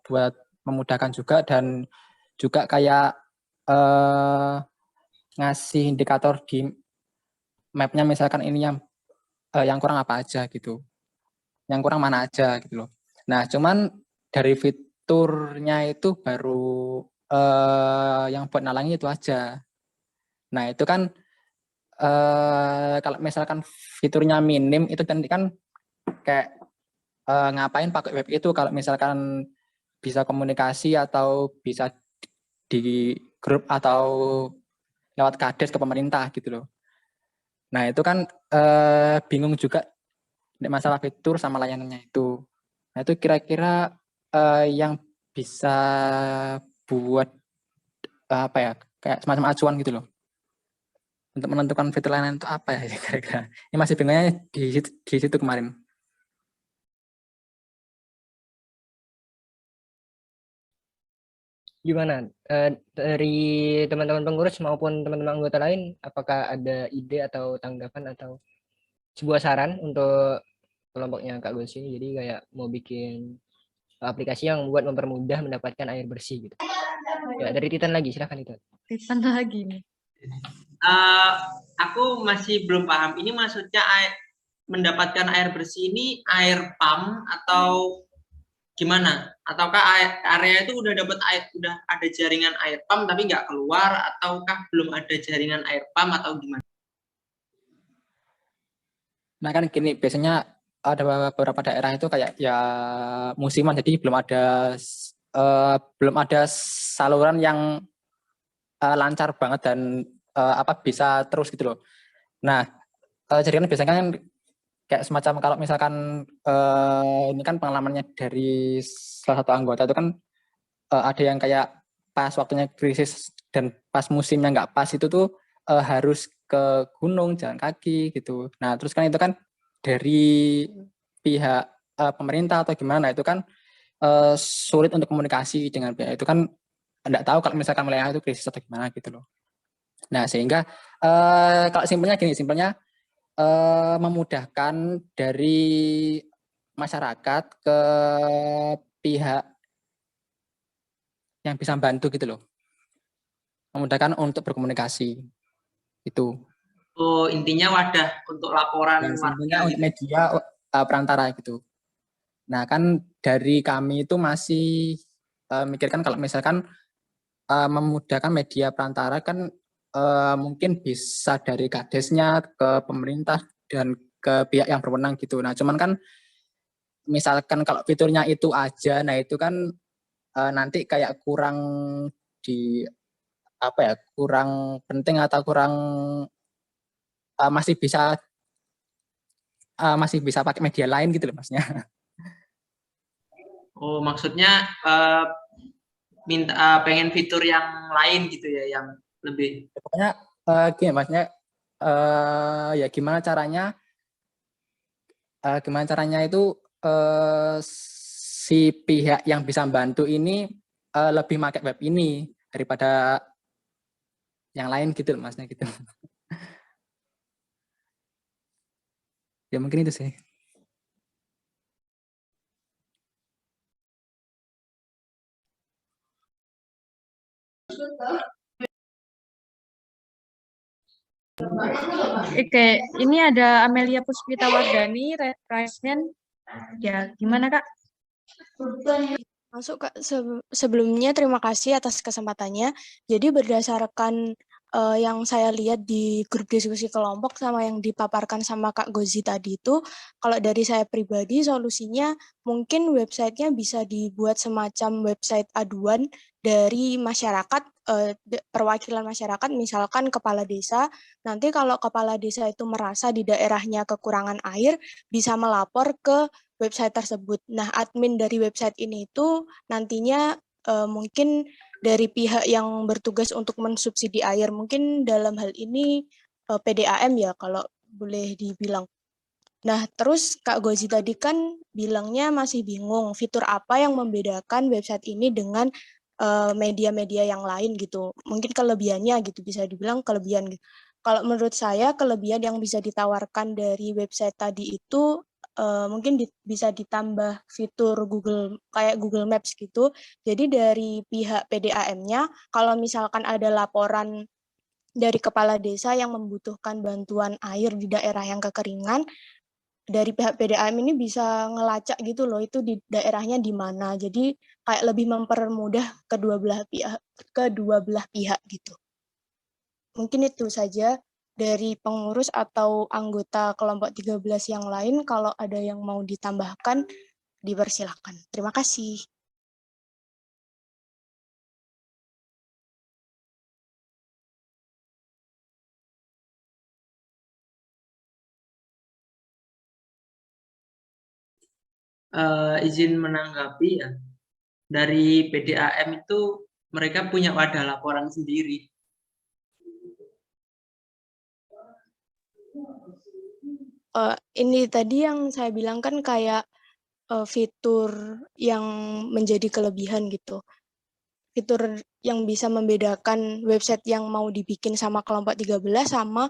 buat memudahkan juga dan juga kayak ngasih indikator di mapnya misalkan ini yang kurang apa aja gitu, yang kurang mana aja gitu loh. Nah cuman dari fiturnya itu baru yang buat nalangi itu aja. Nah itu kan kalau misalkan fiturnya minim itu nanti kan kayak ngapain pakai web itu kalau misalkan bisa komunikasi atau bisa di grup atau lewat kades ke pemerintah gitu loh. Nah itu kan bingung juga masalah fitur sama layanannya itu. Nah itu kira-kira yang bisa buat apa ya, kayak semacam acuan gitu loh untuk menentukan fitur layanan itu apa ya kira-kira. Ini masih bingungnya di situ kemarin. Gimana dari teman-teman pengurus maupun teman-teman anggota lain, apakah ada ide atau tanggapan atau sebuah saran untuk kelompoknya Kak Gosi? Jadi kayak mau bikin aplikasi yang buat mempermudah mendapatkan air bersih gitu. Ya dari Titan lagi, silahkan Titan. Titan lagi nih. Aku masih belum paham. Ini maksudnya mendapatkan air bersih ini air pump atau gimana? Ataukah area itu udah dapat air, udah ada jaringan air pump tapi nggak keluar, ataukah belum ada jaringan air pump atau gimana? Nah kan gini, biasanya ada beberapa daerah itu kayak ya musiman, jadi belum ada saluran yang lancar banget dan bisa terus gitu loh. Nah jaringan biasanya kan kayak semacam kalau misalkan ini kan pengalamannya dari salah satu anggota itu kan ada yang kayak pas waktunya krisis dan pas musimnya nggak pas itu tuh harus ke gunung jalan kaki gitu. Nah terus kan itu kan dari pihak pemerintah atau gimana itu kan sulit untuk komunikasi dengan pihak itu kan nggak tahu kalau misalkan wilayah itu krisis atau gimana gitu loh. Nah sehingga kalau simpelnya gini, memudahkan dari masyarakat ke pihak yang bisa bantu gitu loh, memudahkan untuk berkomunikasi itu. Oh intinya wadah untuk laporan warga untuk media perantara gitu. Nah kan dari kami itu masih mikirkan kalau misalkan memudahkan media perantara kan mungkin bisa dari kadesnya ke pemerintah dan ke pihak yang berwenang gitu. Nah cuman kan misalkan kalau fiturnya itu aja, nah itu kan nanti kayak kurang kurang penting atau kurang masih bisa pakai media lain gitu loh maksudnya. Oh maksudnya pengen fitur yang lain gitu ya, yang lebih. Pokoknya gini maksudnya ya gimana caranya itu si pihak yang bisa bantu ini lebih pakai web ini daripada yang lain gitu loh maksudnya gitu. Ya mungkin itu sih. Oke, ini ada Amelia Puspita Wardani, Raismen. Ya, gimana Kak? Masuk Kak, sebelumnya terima kasih atas kesempatannya. Jadi berdasarkan yang saya lihat di grup diskusi kelompok sama yang dipaparkan sama Kak Gozi tadi itu, kalau dari saya pribadi solusinya mungkin websitenya bisa dibuat semacam website aduan dari masyarakat, perwakilan masyarakat, misalkan kepala desa. Nanti kalau kepala desa itu merasa di daerahnya kekurangan air, bisa melapor ke website tersebut. Nah, admin dari website ini itu nantinya mungkin dari pihak yang bertugas untuk mensubsidi air, mungkin dalam hal ini PDAM ya kalau boleh dibilang. Nah, terus Kak Gozi tadi kan bilangnya masih bingung fitur apa yang membedakan website ini dengan media-media yang lain gitu. Mungkin kelebihannya gitu, bisa dibilang kelebihan gitu. Kalau menurut saya kelebihan yang bisa ditawarkan dari website tadi itu mungkin bisa ditambah fitur kayak Google Maps gitu. Jadi dari pihak PDAM-nya, kalau misalkan ada laporan dari kepala desa yang membutuhkan bantuan air di daerah yang kekeringan, dari pihak PDAM ini bisa ngelacak gitu loh, itu di daerahnya di mana. Jadi kayak lebih mempermudah kedua belah pihak gitu. Mungkin itu saja dari pengurus atau anggota kelompok 13 yang lain. Kalau ada yang mau ditambahkan, dipersilakan. Terima kasih. izin menanggapi ya. Dari PDAM itu mereka punya wadah laporan sendiri. Ini tadi yang saya bilang kan kayak fitur yang menjadi kelebihan gitu. Fitur yang bisa membedakan website yang mau dibikin sama kelompok 13 sama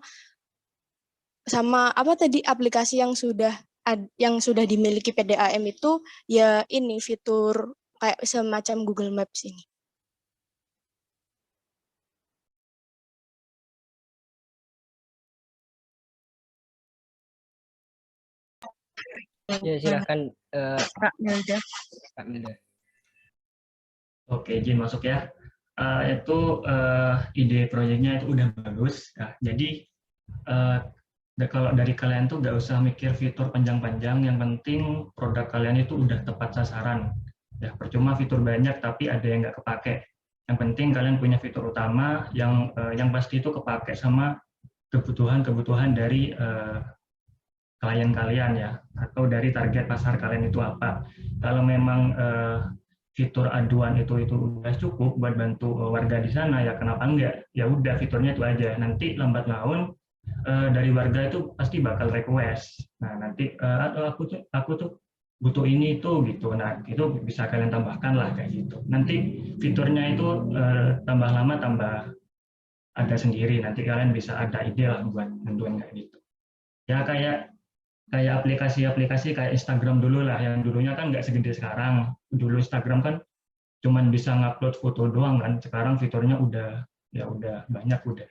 apa tadi aplikasi yang sudah dimiliki PDAM itu ya ini fitur kayak semacam Google Maps ini. Ya silahkan Kak Milda. Kak Milda. Oke, izin masuk ya. Itu ide proyeknya itu udah bagus. Nah, jadi kalau dari kalian tuh nggak usah mikir fitur panjang-panjang. Yang penting produk kalian itu udah tepat sasaran. Ya, percuma fitur banyak tapi ada yang nggak kepake. Yang penting kalian punya fitur utama yang pasti itu kepake sama kebutuhan dari klien kalian ya, atau dari target pasar kalian itu apa. Kalau memang fitur aduan itu udah cukup buat bantu warga di sana, ya kenapa enggak? Ya udah fiturnya itu aja. Nanti lambat laun dari warga itu pasti bakal request. Nah nanti aku tuh butuh ini tuh gitu. Nah itu bisa kalian tambahkan lah kayak gitu. Nanti fiturnya itu tambah lama tambah ada sendiri. Nanti kalian bisa ada ide lah buat nentuin kayak gitu. Ya kayak aplikasi-aplikasi kayak Instagram dulu lah, yang dulunya kan nggak segede sekarang. Dulu Instagram kan cuman bisa ngupload foto doang kan, sekarang fiturnya udah banyak udah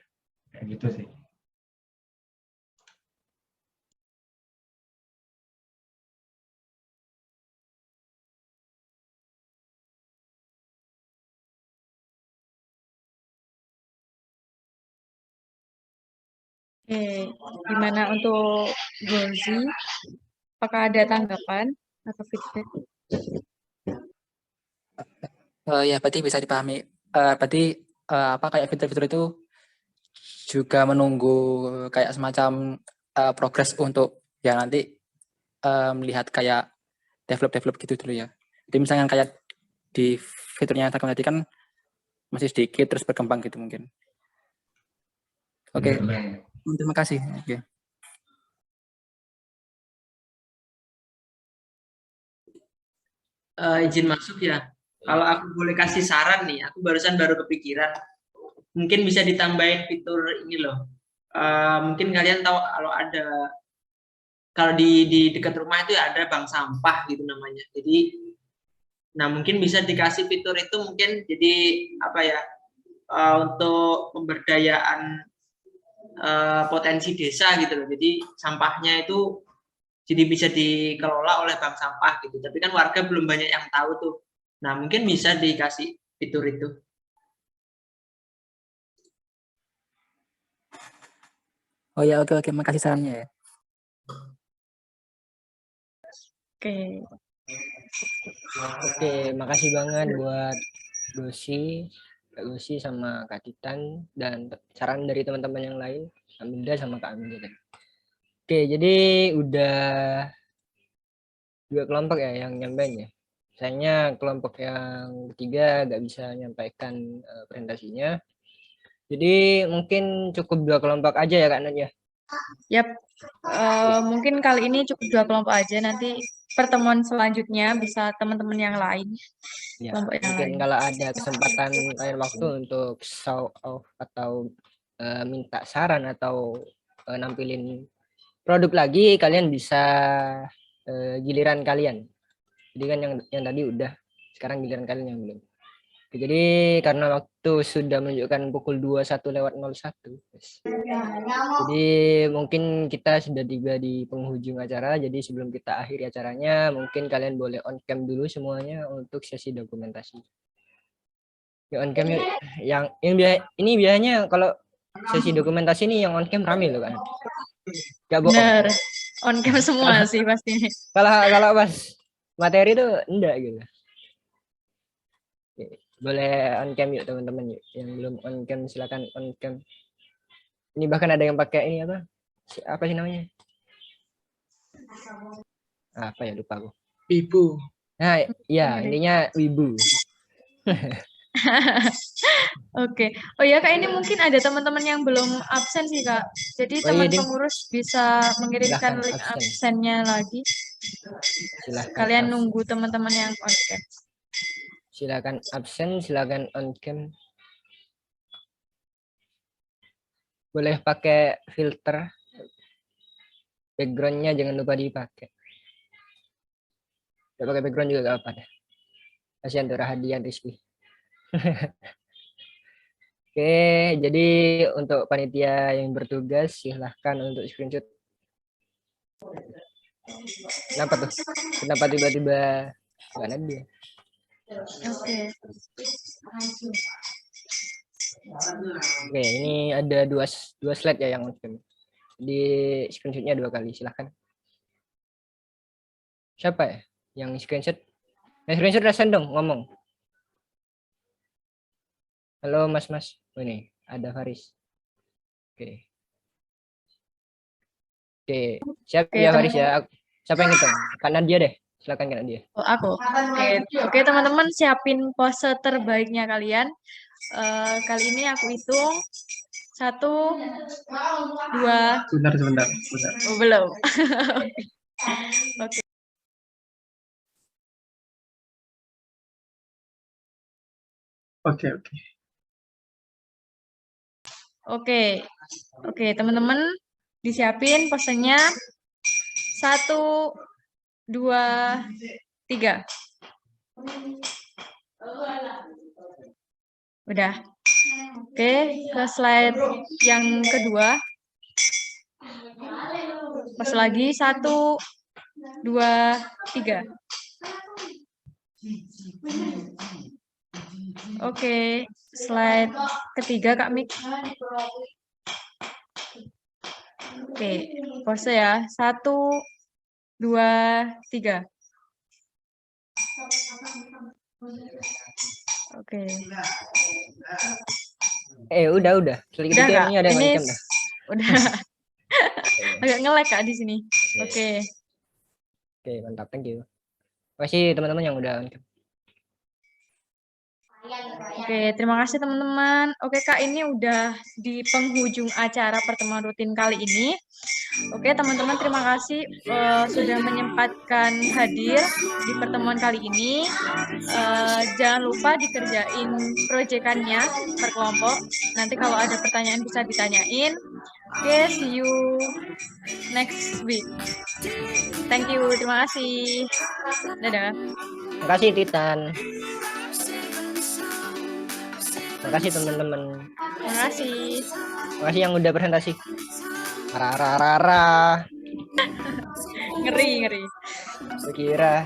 kayak gitu sih. Oke, gimana untuk Gozi? Apakah ada tanggapan atau feedback? Ya, berarti bisa dipahami. Berarti apa kayak fitur-fitur itu juga menunggu kayak semacam progres untuk ya nanti melihat kayak develop gitu dulu ya. Jadi misalnya kayak di fiturnya yang tadi kan masih sedikit terus berkembang gitu mungkin. Oke. Terima kasih. Oke. Izin masuk ya. Kalau aku boleh kasih saran nih, aku baru kepikiran. Mungkin bisa ditambahin fitur ini loh. Mungkin kalian tahu kalau di dekat rumah itu ada bank sampah gitu namanya. Jadi, nah mungkin bisa dikasih fitur itu mungkin jadi apa ya untuk pemberdayaan potensi desa gitu loh. Jadi sampahnya itu jadi bisa dikelola oleh bank sampah gitu. Tapi kan warga belum banyak yang tahu tuh. Nah mungkin bisa dikasih fitur itu. Oh ya, oke, makasih sarannya ya. Oke, makasih banget buat Kak Gosi sama Kak Titan, dan saran dari teman-teman yang lain, Aminda sama Kak Aminda. Oke, jadi udah 2 kelompok ya yang nyampein ya. Sayangnya kelompok yang ketiga nggak bisa menyampaikan presentasinya. Jadi mungkin cukup 2 kelompok aja ya Kak Nat ya. Yap, mungkin kali ini cukup 2 kelompok aja. Nanti pertemuan selanjutnya bisa teman-teman yang lain. Ya, Kelompok yang mungkin lain. kalau ada kesempatan lain waktu untuk show off atau minta saran atau nampilin produk lagi, kalian bisa giliran kalian. Jadi kan yang tadi udah, sekarang giliran kalian yang belum. Jadi karena waktu sudah menunjukkan pukul 21:01. Jadi mungkin kita sudah tiba di penghujung acara. Jadi sebelum kita akhiri acaranya, mungkin kalian boleh on cam dulu semuanya untuk sesi dokumentasi. Ya on cam yang ini biasanya kalau sesi dokumentasi ini yang on cam rame loh kan. Gak bohong. Bener. On cam semua sih pasti. Kalau pas materi tuh enggak gitu. Oke, boleh on cam yuk teman-teman yuk. Yang belum on cam silakan on cam. Ini bahkan ada yang pakai ini apa sih namanya? Apa ya, lupa aku. Ibu. Nah, ya intinya wibu. Oke. Oh ya Kak, ini mungkin ada teman-teman yang belum absen sih Kak. Jadi Oh iya, teman Din. pengurus bisa mengirimkan Silahkan link absen. absennya lagi. Silahkan Kalian absen. nunggu teman-teman yang on cam. Silakan absen, silakan on cam. Boleh pakai filter. Backgroundnya jangan lupa dipakai. Tidak pakai background juga gak apa-apa deh. Kasihan tuh Rahadian Rizky. Oke, jadi untuk panitia yang bertugas silahkan untuk screenshot. Kenapa tuh? Kenapa tiba-tiba nggak ada dia? Oke. Oke, ini ada dua slide ya yang di screenshotnya 2 kali. Silahkan. Siapa ya yang screenshot? Nah, screenshot rasain dong ngomong. Halo Mas. Oh, ini ada Faris. Oke. Oke, siap Oke, ya Faris ya. Siapa yang ngitung? Kak Nadia deh. Silakan Kak Nadia. Oh, aku. Oke teman-teman, siapin pose terbaiknya kalian. Kali ini aku hitung 1, 2. Sebentar. Oh, belum. Oke. Oke, teman-teman disiapin posenya 1, 2, 3. Udah. Oke, ke slide yang kedua. Pas lagi 1, 2, 3. Oke, slide ketiga Kak Mik. Oke, pose ya. 1, 2, 3. Oke. Udah. Slide ketiga Kak? ini ada yang Ini ngancam dah. udah. Agak nge-lag Kak di sini. Oke. Oke, mantap. Thank you. Makasih teman-teman yang udah ngancam. Oke, terima kasih teman-teman. Oke Kak, ini udah di penghujung acara pertemuan rutin kali ini. Oke teman-teman, terima kasih sudah menyempatkan hadir di pertemuan kali ini. Jangan lupa dikerjain proyekannya per kelompok. Nanti kalau ada pertanyaan bisa ditanyain. Oke, see you next week. Thank you, terima kasih. Dadah. Terima kasih Titan. Terima kasih teman-teman. Terima kasih. Terima kasih yang udah presentasi. Rara. Ngeri. Kira